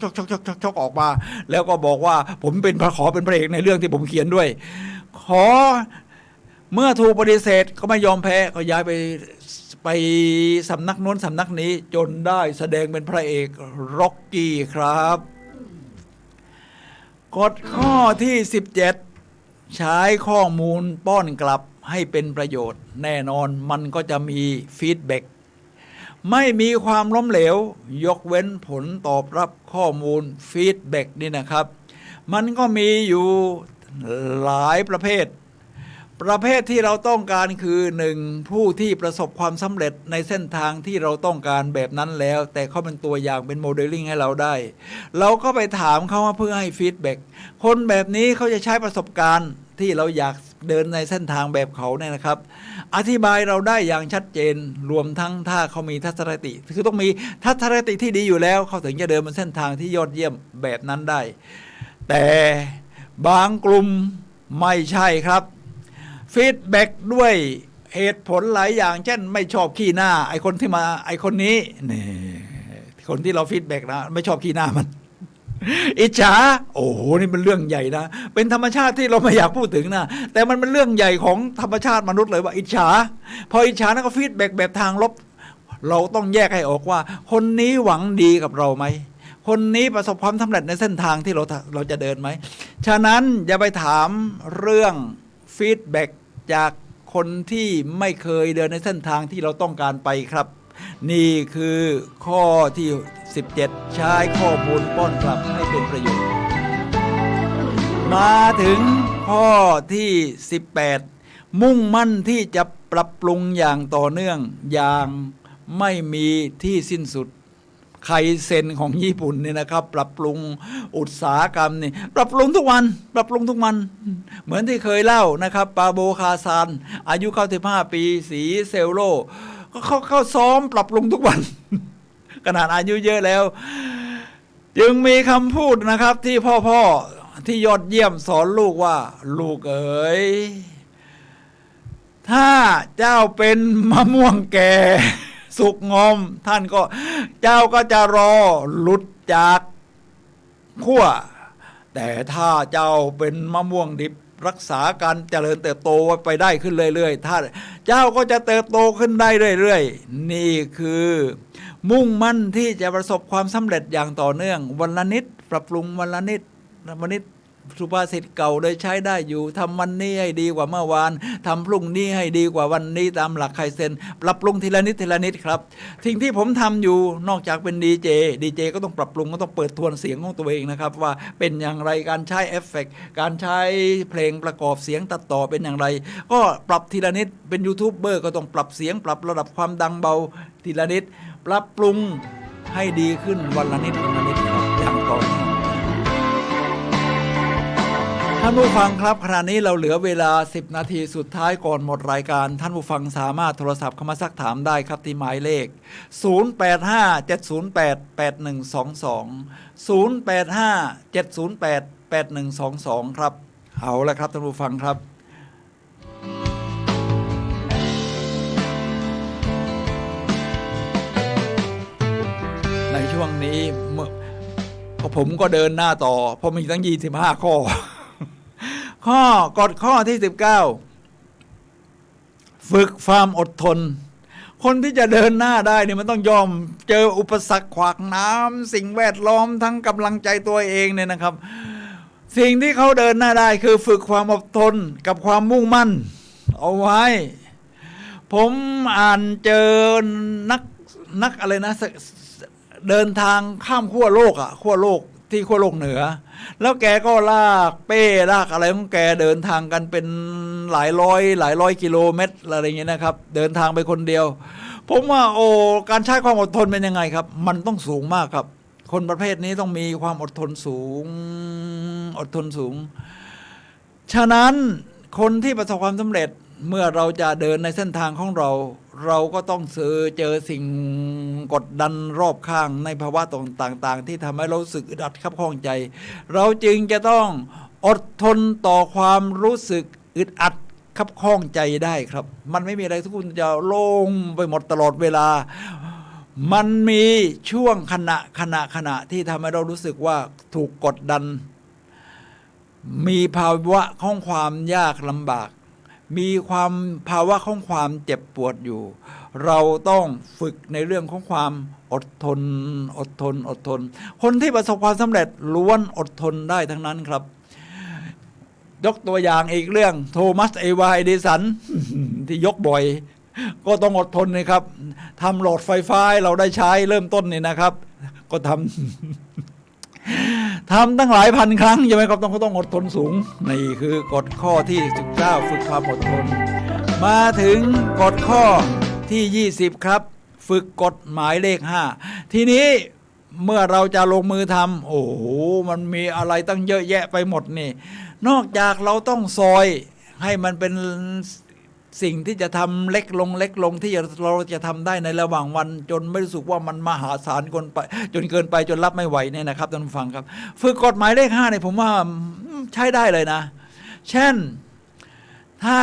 B: อกออกมาแล้วก็บอกว่าผมขอเป็นพระเอกในเรื่องที่ผมเขียนด้วยขอเมื่อถูกปฏิเสธก็ไม่ยอมแพ้ก็ย้ายไปสำนักโน้นสำนักนี้จนได้แสดงเป็นพระเอกล็อกกี้ครับกฎข้อที่17ใช้ข้อมูลป้อนกลับให้เป็นประโยชน์แน่นอนมันก็จะมีฟีดแบ็กไม่มีความล้มเหลวยกเว้นผลตอบรับข้อมูลฟีดแบ็กนี่นะครับมันก็มีอยู่หลายประเภทที่เราต้องการคือ1ผู้ที่ประสบความสำเร็จในเส้นทางที่เราต้องการแบบนั้นแล้วแต่เขาเป็นตัวอย่างเป็นโมเดลลิ่งให้เราได้เราก็ไปถามเขาเพื่อให้ฟีดแบ็กคนแบบนี้เขาจะใช้ประสบการณ์ที่เราอยากเดินในเส้นทางแบบเขาเนี่ยนะครับอธิบายเราได้อย่างชัดเจนรวมทั้งถ้าเขามีทัศนคติคือต้องมีทัศนคติที่ดีอยู่แล้วเขาถึงจะเดินบนเส้นทางที่ยอดเยี่ยมแบบนั้นได้แต่บางกลุ่มไม่ใช่ครับฟีดแบ็กด้วยเหตุผลหลายอย่างเช่นไม่ชอบขี้หน้าไอคนนี้นี่คนที่เราฟีดแบ็กนะไม่ชอบขี้หน้ามันอิจฉาโอ้โหนี่เป็นเรื่องใหญ่นะเป็นธรรมชาติที่เราไม่อยากพูดถึงนะแต่มันเป็นเรื่องใหญ่ของธรรมชาติมนุษย์เลยว่าอิจฉาพออิจฉาแล้วก็ฟีดแบ็กแบบทางลบเราต้องแยกให้ออกว่าคนนี้หวังดีกับเราไหมคนนี้ประสบความสำเร็จในเส้นทางที่เราจะเดินไหมฉะนั้นอย่าไปถามเรื่องฟีดแบ็กจากคนที่ไม่เคยเดินในเส้นทางที่เราต้องการไปครับนี่คือข้อที่17ใช้ข้อมูลป้อนกลับให้เป็นประโยชน์มาถึงข้อที่18มุ่งมั่นที่จะปรับปรุงอย่างต่อเนื่องอย่างไม่มีที่สิ้นสุดไคเซ็นของญี่ปุ่นเนี่ยนะครับปรับปรุงอุตสาหกรรมนี่ปรับปรุงทุกวันเหมือนที่เคยเล่านะครับปาโบคาซานอายุ95ปีสีเซลโลก็เข้าซ้อมปรับปรุงทุกวันขนาดอายุเยอะแล้วจึงมีคำพูดนะครับที่พ่อที่ยอดเยี่ยมสอนลูกว่าลูกเอ๋ยถ้าเจ้าเป็นมะม่วงแก่สุกงอมท่านก็เจ้าก็จะรอหลุดจากขั้วแต่ถ้าเจ้าเป็นมะม่วงดิบ รักษาการเจริญเติบโตไปได้ขึ้นเรื่อยๆถ้าเจ้าก็จะเติบโตขึ้นได้เรื่อยๆนี่คือมุ่งมั่นที่จะประสบความสำเร็จอย่างต่อเนื่องวันละนิดปรับปรุงวันละนิดวันนิดสุภาษิตเก่าเลยใช้ได้อยู่ทำวันนี้ให้ดีกว่าเมื่อวานทำพรุ่งนี้ให้ดีกว่าวันนี้ตามหลักไคเซนปรับปรุงทีละนิดทีละนิดครับสิ่งที่ผมทำอยู่นอกจากเป็นดีเจก็ต้องปรับปรุงก็ต้องเปิดทวนเสียงของตัวเองนะครับว่าเป็นอย่างไรการใช้เอฟเฟกต์การใช้เพลงประกอบเสียงตัดต่อเป็นอย่างไรก็ปรับทีละนิดเป็นยูทูบเบอร์ก็ต้องปรับเสียงปรับระดับความดังเบาทีละนิดปรับปรุงให้ดีขึ้นวันละนิดวันละนิดครับอย่างต่อเนื่องท่านผู้ฟังครับขณะนี้เราเหลือเวลา10นาทีสุดท้ายก่อนหมดรายการท่านผู้ฟังสามารถโทรศัพท์เข้ามาซักถามได้ครับที่หมายเลข0857088122 ครับเอาละครับท่านผู้ฟังครับในช่วงนี้ผมก็เดินหน้าต่อเพราะมีตั้ง25ข้อกฎข้อที่19ฝึกความอดทนคนที่จะเดินหน้าได้เนี่ยมันต้องยอมเจออุปสรรคขวากน้ำสิ่งแวดล้อมทั้งกำลังใจตัวเองเนี่ยนะครับสิ่งที่เขาเดินหน้าได้คือฝึกความอดทนกับความมุ่งมั่นเอาไว้ผมอ่านเจอนักอะไรนะเดินทางข้ามขั้วโลกขั้วโลกที่ขั้วโลกเหนือแล้วแกก็ลากเป้ลากอะไรของแกเดินทางกันเป็นหลายร้อยกิโลเมตรอะไรอย่างเงี้ยนะครับเดินทางไปคนเดียวผมว่าการใช้ความอดทนเป็นยังไงครับมันต้องสูงมากครับคนประเภทนี้ต้องมีความอดทนสูงฉะนั้นคนที่ประสบความสำเร็จเมื่อเราจะเดินในเส้นทางของเราก็ต้องเจอสิ่งกดดันรอบข้างในภาวะต่างๆที่ทำให้เรารู้สึกอึดอัดคับข้องใจเราจึงจะต้องอดทนต่อความรู้สึกอึดอัดคับข้องใจได้ครับมันไม่มีอะไรที่คุณจะโล่งไปหมดตลอดเวลามันมีช่วงขณะที่ทำให้เรารู้สึกว่าถูกกดดันมีภาวะของความยากลำบากมีความภาวะของความเจ็บปวดอยู่เราต้องฝึกในเรื่องของความอดทนคนที่ประสบความสำเร็จล้วนอดทนได้ทั้งนั้นครับยกตัวอย่างอีกเรื่องโทมัสเอวาเอดิสัน ที่ยกบ่อยก็ต้องอดทนนะครับทำหลอดไฟฟ้าเราได้ใช้เริ่มต้นนี่นะครับก็ทำ ตั้งหลายพันครั้งใช่ไหมครับต้องอดทนสูงนี่คือกฎข้อที่19ฝึกความอดทนมาถึงกฎข้อที่20ครับฝึกกฎหมายเลข5ทีนี้เมื่อเราจะลงมือทำโอ้โหมันมีอะไรตั้งเยอะแยะไปหมดนี่นอกจากเราต้องซอยให้มันเป็นสิ่งที่จะทำเล็กลงที่เราจะทำได้ในระหว่างวันจนไม่รู้สึกว่ามันมหาศาลเกินไปจนรับไม่ไหวเนี่ยนะครับท่านผู้ฟังครับฝึกกฎหมายเลข5เนี่ยผมว่าใช้ได้เลยนะเช่นถ้า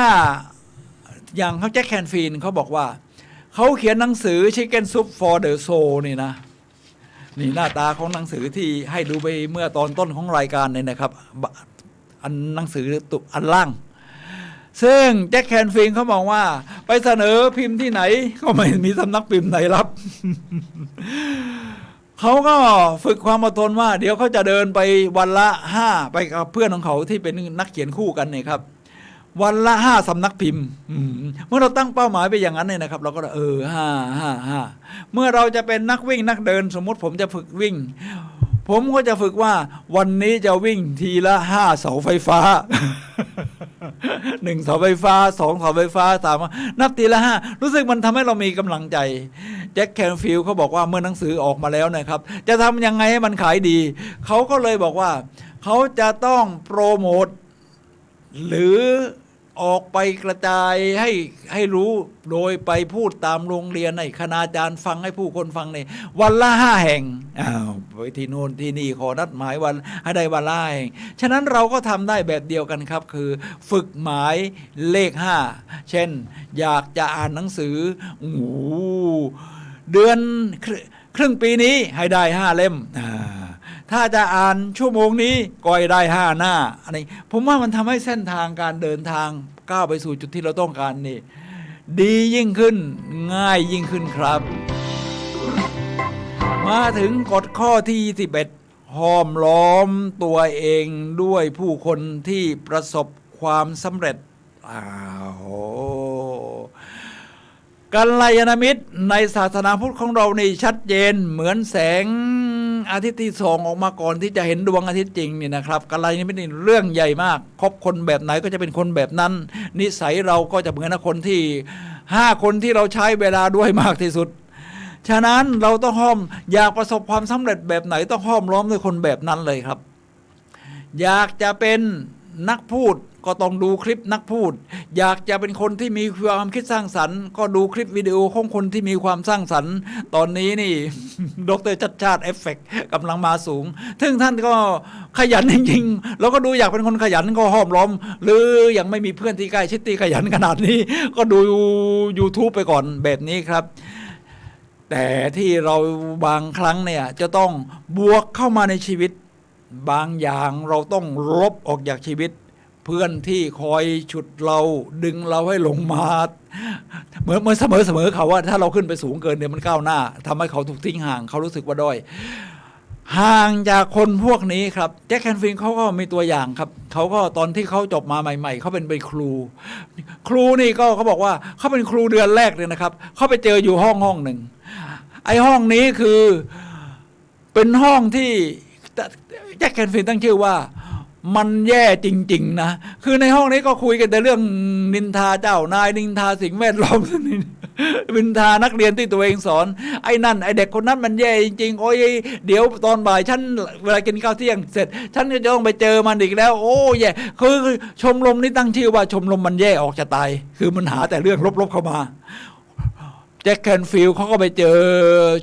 B: อย่างเขาแจ็คแคนฟีนเขาบอกว่าเขาเขียนหนังสือ Chicken Soup for the Soul นี่นะนี่หน้าตาของหนังสือที่ให้ดูไปเมื่อตอนต้นของรายการเนี่ยนะครับอันหนังสือตุอันล่างซึ่งแจ็คแคนฟิงเขาบอกว่าไปเสนอพิมพ์ที่ไหนก็ไม่มีสำนักพิมพ์ไหนรับ เขาก็ฝึกความอดทนว่าเดี๋ยวเขาจะเดินไปวันละ5ไปกับเพื่อนของเขาที่เป็นนักเขียนคู่กันเนี่ยครับวันละ5สำนักพิมพ์เมื่อเราตั้งเป้าหมายไปอย่างนั้นเนี่ยนะครับเราก็5เมื่อเราจะเป็นนักวิ่งนักเดินสมมติผมจะฝึกวิ่งผมก็จะฝึกว่าวันนี้จะวิ่งทีละ5เสาไฟฟ้า 1 เสาไฟฟ้า2 เสาไฟฟ้า3นับทีละ5รู้สึกมันทำให้เรามีกำลังใจแจ็คแคนฟิลด์เขาบอกว่าเมื่อหนังสือออกมาแล้วนะครับจะทำยังไงให้มันขายดีเขาก็เลยบอกว่าเขาจะต้องโปรโมทหรือออกไปกระจายให้รู้โดยไปพูดตามโรงเรียนให้คณาจารย์ฟังให้ผู้คนฟังในวันละ5แห่งไปที่โน่นที่นี่ขอนัดหมายวันให้ได้วันละ5แห่งฉะนั้นเราก็ทำได้แบบเดียวกันครับคือฝึกหมายเลข5เช่นอยากจะอ่านหนังสือเดือนครึ่งปีนี้ให้ได้5เล่ม ถ้าจะอ่านชั่วโมงนี้ก็ให้ได้5 หน้าอะไรผมว่ามันทำให้เส้นทางการเดินทางก้าวไปสู่จุดที่เราต้องการนี่ดียิ่งขึ้นง่ายยิ่งขึ้นครับมาถึงกฎข้อที่21ห้อมล้อมตัวเองด้วยผู้คนที่ประสบความสำเร็จกัลยาณมิตรในศาสนาพุทธของเรานี่ชัดเจนเหมือนแสงอาทิตย์ที่ส่องออกมาก่อนที่จะเห็นดวงอาทิตย์จริงนี่นะครับกัลยาณมิตรนี่เรื่องใหญ่มากคบคนแบบไหนก็จะเป็นคนแบบนั้นนิสัยเราก็จะเหมือนคนที่5 คนที่เราใช้เวลาด้วยมากที่สุดฉะนั้นเราต้องห้อมอยากประสบความสำเร็จแบบไหนต้องห้อมล้อมด้วยคนแบบนั้นเลยครับอยากจะเป็นนักพูดก็ต้องดูคลิปนักพูดอยากจะเป็นคนที่มีความคิดสร้างสรรค์ก็ดูคลิปวิดีโอของคนที่มีความสร้างสรรค์ตอนนี้นี่ ดร.ชัชชาติเอฟเฟกต์กำลังมาสูงซึ่งท่านก็ขยันจริงๆแล้วก็ดูอยากเป็นคนขยันก็ห้อมล้อมหรือยังไม่มีเพื่อนที่ใกล้ชิดที่ขยันขนาดนี้ก็ดู YouTube ไปก่อนแบบนี้ครับแต่ที่เราบางครั้งเนี่ยจะต้องบวกเข้ามาในชีวิตบางอย่างเราต้องลบออกจากชีวิตเพื่อนที่คอยฉุดเราดึงเราให้ลงมาเหมือนเสมอเขาว่าถ้าเราขึ้นไปสูงเกินเนี่ยมันก้าวหน้าทำให้เขาถูกทิ้งห่างเขารู้สึกว่าด้อยห่างจากคนพวกนี้ครับแจ็คแคนฟิลเขาก็มีตัวอย่างครับเขาก็ตอนที่เขาจบมาใหม่ๆเขาเป็นครูนี่ก็เขาบอกว่าเขาเป็นครูเดือนแรกเลยนะครับเขาไปเจออยู่ห้องหนึ่งไอ้ห้องนี้คือเป็นห้องที่แจ็คแคนฟิลตั้งชื่อว่ามันแย่จริงๆนะคือในห้องนี้ก็คุยกันแต่เรื่องนินทาเจ้านายนินทาสิ่งแวดล้อมนินทานักเรียนที่ตัวเองสอนไอ้นั่นไอ้เด็กคนนั้นมันแย่จริงๆโอ้ยเดี๋ยวตอนบ่ายฉันเวลากินข้าวเที่ยงเสร็จฉันก็จะต้องไปเจอมันอีกแล้วโอ้แย่คือชมรมนี้ตั้งชื่อว่าชมรมมันแย่ออกจะตายคือมันหาแต่เรื่องลบๆเข้ามาแจ็คแคนฟิลเขาก็ไปเจอ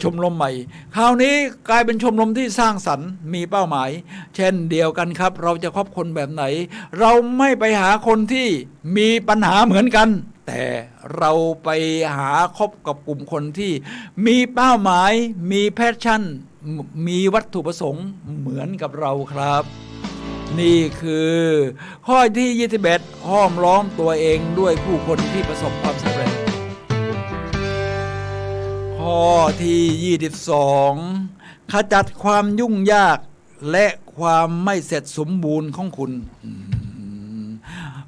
B: ชมรมใหม่คราวนี้กลายเป็นชมรมที่สร้างสรรค์มีเป้าหมายเช่นเดียวกันครับเราจะคบคนแบบไหนเราไม่ไปหาคนที่มีปัญหาเหมือนกันแต่เราไปหาคบกับกลุ่มคนที่มีเป้าหมายมีแพชชั่นมีวัตถุประสงค์เหมือนกับเราครับนี่คือข้อที่21ห้อมล้อมตัวเองด้วยผู้คนที่ประสบความสำเร็จข้อที่22ขจัดความยุ่งยากและความไม่เสร็จสมบูรณ์ของคุณ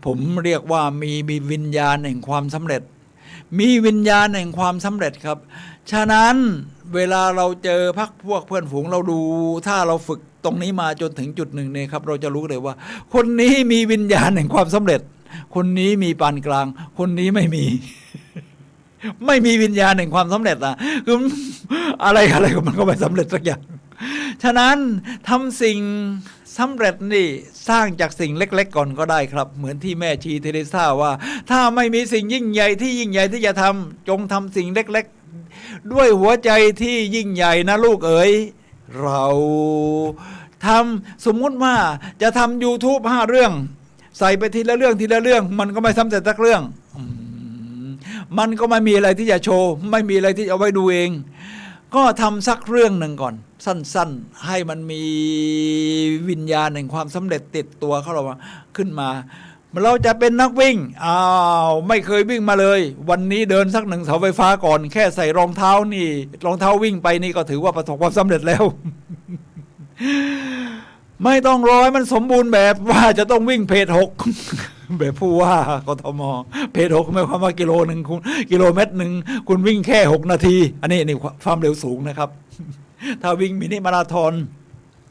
B: ผมเรียกว่ามีวิญญาณแห่งความสำเร็จมีวิญญาณแห่งความสำเร็จครับฉะนั้นเวลาเราเจอพักพวกเพื่อนฝูงเราดูถ้าเราฝึกตรงนี้มาจนถึงจุดหนึ่งเนี่ยครับเราจะรู้เลยว่าคนนี้มีวิญญาณแห่งความสำเร็จคนนี้มีปานกลางคนนี้ไม่มีวิญญาณแห่งความสำเร็จอ่ะคืออะไรก็มันก็ไม่สำเร็จสักอย่างฉะนั้นทำสิ่งสำเร็จนี่สร้างจากสิ่งเล็กๆก่อนก็ได้ครับเหมือนที่แม่ชีเทเรซาว่าถ้าไม่มีสิ่งยิ่งใหญ่ที่จะทำจงทำสิ่งเล็กๆด้วยหัวใจที่ยิ่งใหญ่นะลูกเอ๋ยเราทำสมมุติว่าจะทำ YouTube 5 เรื่องใส่ไปทีละเรื่องมันก็ไม่สำเร็จสักเรื่องมันก็ไม่มีอะไรที่จะโชว์ไม่มีอะไรที่เอาไว้ดูเองก็ทำสักเรื่องหนึ่งก่อนสั้นๆให้มันมีวิญญาณแห่งความสำเร็จติดตัวเขาเราขึ้นมาเราจะเป็นนักวิ่งไม่เคยวิ่งมาเลยวันนี้เดินสัก1 เสาไฟฟ้าก่อนแค่ใส่รองเท้าวิ่งไปนี่ก็ถือว่าประสบความสำเร็จแล้ว ไม่ต้องรอให้มันสมบูรณ์แบบว่าจะต้องวิ่งเพจ6 แบบผู้ว่ากทมเพจ6หมายความว่ากิโลเมตรหนึ่งคุณวิ่งแค่6 นาทีอันนี้ความเร็วสูงนะครับถ้าวิ่งมินิมาราธอน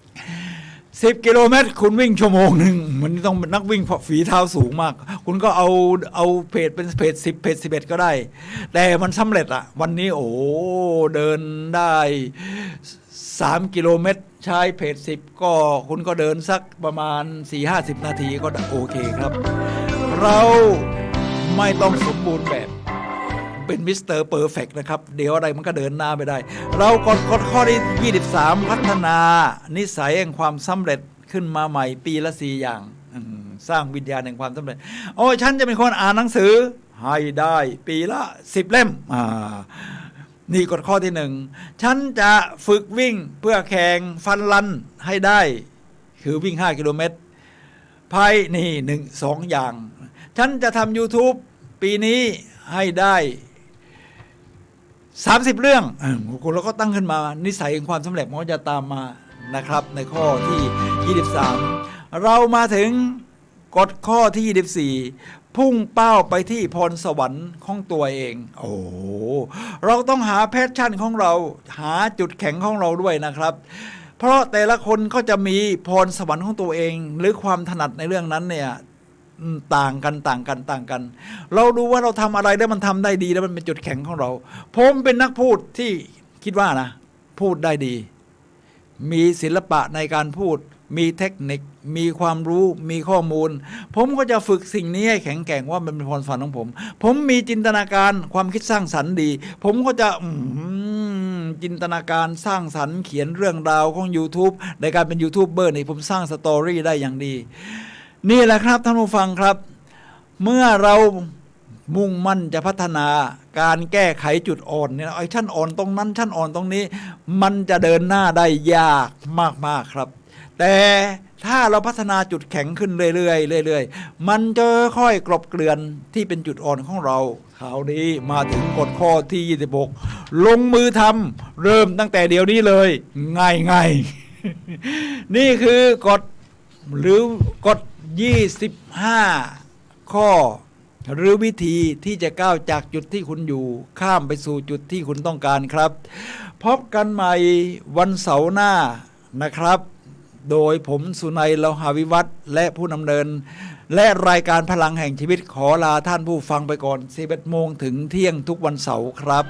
B: 10 กิโลเมตรคุณวิ่งชั่วโมงหนึ่งมันต้องนักวิ่งฝีเท้าสูงมากคุณก็เอาเพจเป็นเพจ10เพจ11ก็ได้แต่มันสำเร็จอะวันนี้เดินได้3 กิโลเมตรใช้เพจ10ก็คุณก็เดินสักประมาณ 4-50 นาทีก็โอเคครับเราไม่ต้องสมบูรณ์แบบเป็นมิสเตอร์เพอร์เฟกต์นะครับเดี๋ยวอะไรมันก็เดินหน้าไม่ได้เรากดข้อที่23พัฒนานิสัยแห่งความสำเร็จขึ้นมาใหม่ปีละ4 อย่างสร้างวิญญาณแห่งความสำเร็จฉันจะเป็นคนอ่านหนังสือให้ได้ปีละ10 เล่ม นี่กฎข้อที่หนึ่งฉันจะฝึกวิ่งเพื่อแข่งฟันรันให้ได้คือวิ่ง5 กิโลเมตรภายนี่2 อย่างฉันจะทำ YouTube ปีนี้ให้ได้30 เรื่องคุณเราก็ตั้งขึ้นมานิสัยของความสำเร็จมันก็จะตามมานะครับในข้อที่23เรามาถึงกฎข้อที่24พุ่งเป้าไปที่พรสวรรค์ของตัวเองโอ้เราต้องหาแพชชั่นของเราหาจุดแข็งของเราด้วยนะครับเพราะแต่ละคนก็จะมีพรสวรรค์ของตัวเองหรือความถนัดในเรื่องนั้นเนี่ยต่างกันเราดูว่าเราทำอะไรแล้วมันทำได้ดีแล้วมันเป็นจุดแข็งของเราผมเป็นนักพูดที่คิดว่านะพูดได้ดีมีศิลปะในการพูดมีเทคนิคมีความรู้มีข้อมูลผมก็จะฝึกสิ่งนี้ให้แข็งแกร่งว่ามันเป็นพรสวรรค์ของผมมีจินตนาการความคิดสร้างสรรค์ดีผมก็จะจินตนาการสร้างสรรค์เขียนเรื่องราวของ YouTube ในการเป็นยูทูบเบอร์นี่ผมสร้างสตอรี่ได้อย่างดีนี่แหละครับท่านผู้ฟังครับเมื่อเรามุ่งมั่นจะพัฒนาการแก้ไขจุดอ่อนเนี่ยไอ้ชั้นอ่อนตรงนั้นชั้นอ่อนตรงนี้มันจะเดินหน้าได้ยากมากๆครับแต่ถ้าเราพัฒนาจุดแข็งขึ้นเรื่อยๆมันจะค่อยกลบเกลื่อนที่เป็นจุดอ่อนของเราคราวนี้มาถึงกฎข้อที่26ลงมือทำเริ่มตั้งแต่เดี๋ยวนี้เลยง่ายๆ นี่คือกฎหรือกฎ25 ข้อหรือวิธีที่จะก้าวจากจุดที่คุณอยู่ข้ามไปสู่จุดที่คุณต้องการครับพบกันใหม่วันเสาร์หน้านะครับโดยผมสุนัย เลาหาวิวัฒน์และผู้ดำเนินและรายการพลังแห่งชีวิตขอลาท่านผู้ฟังไปก่อน 11 โมงถึงเที่ยงทุกวันเสาร์ครับ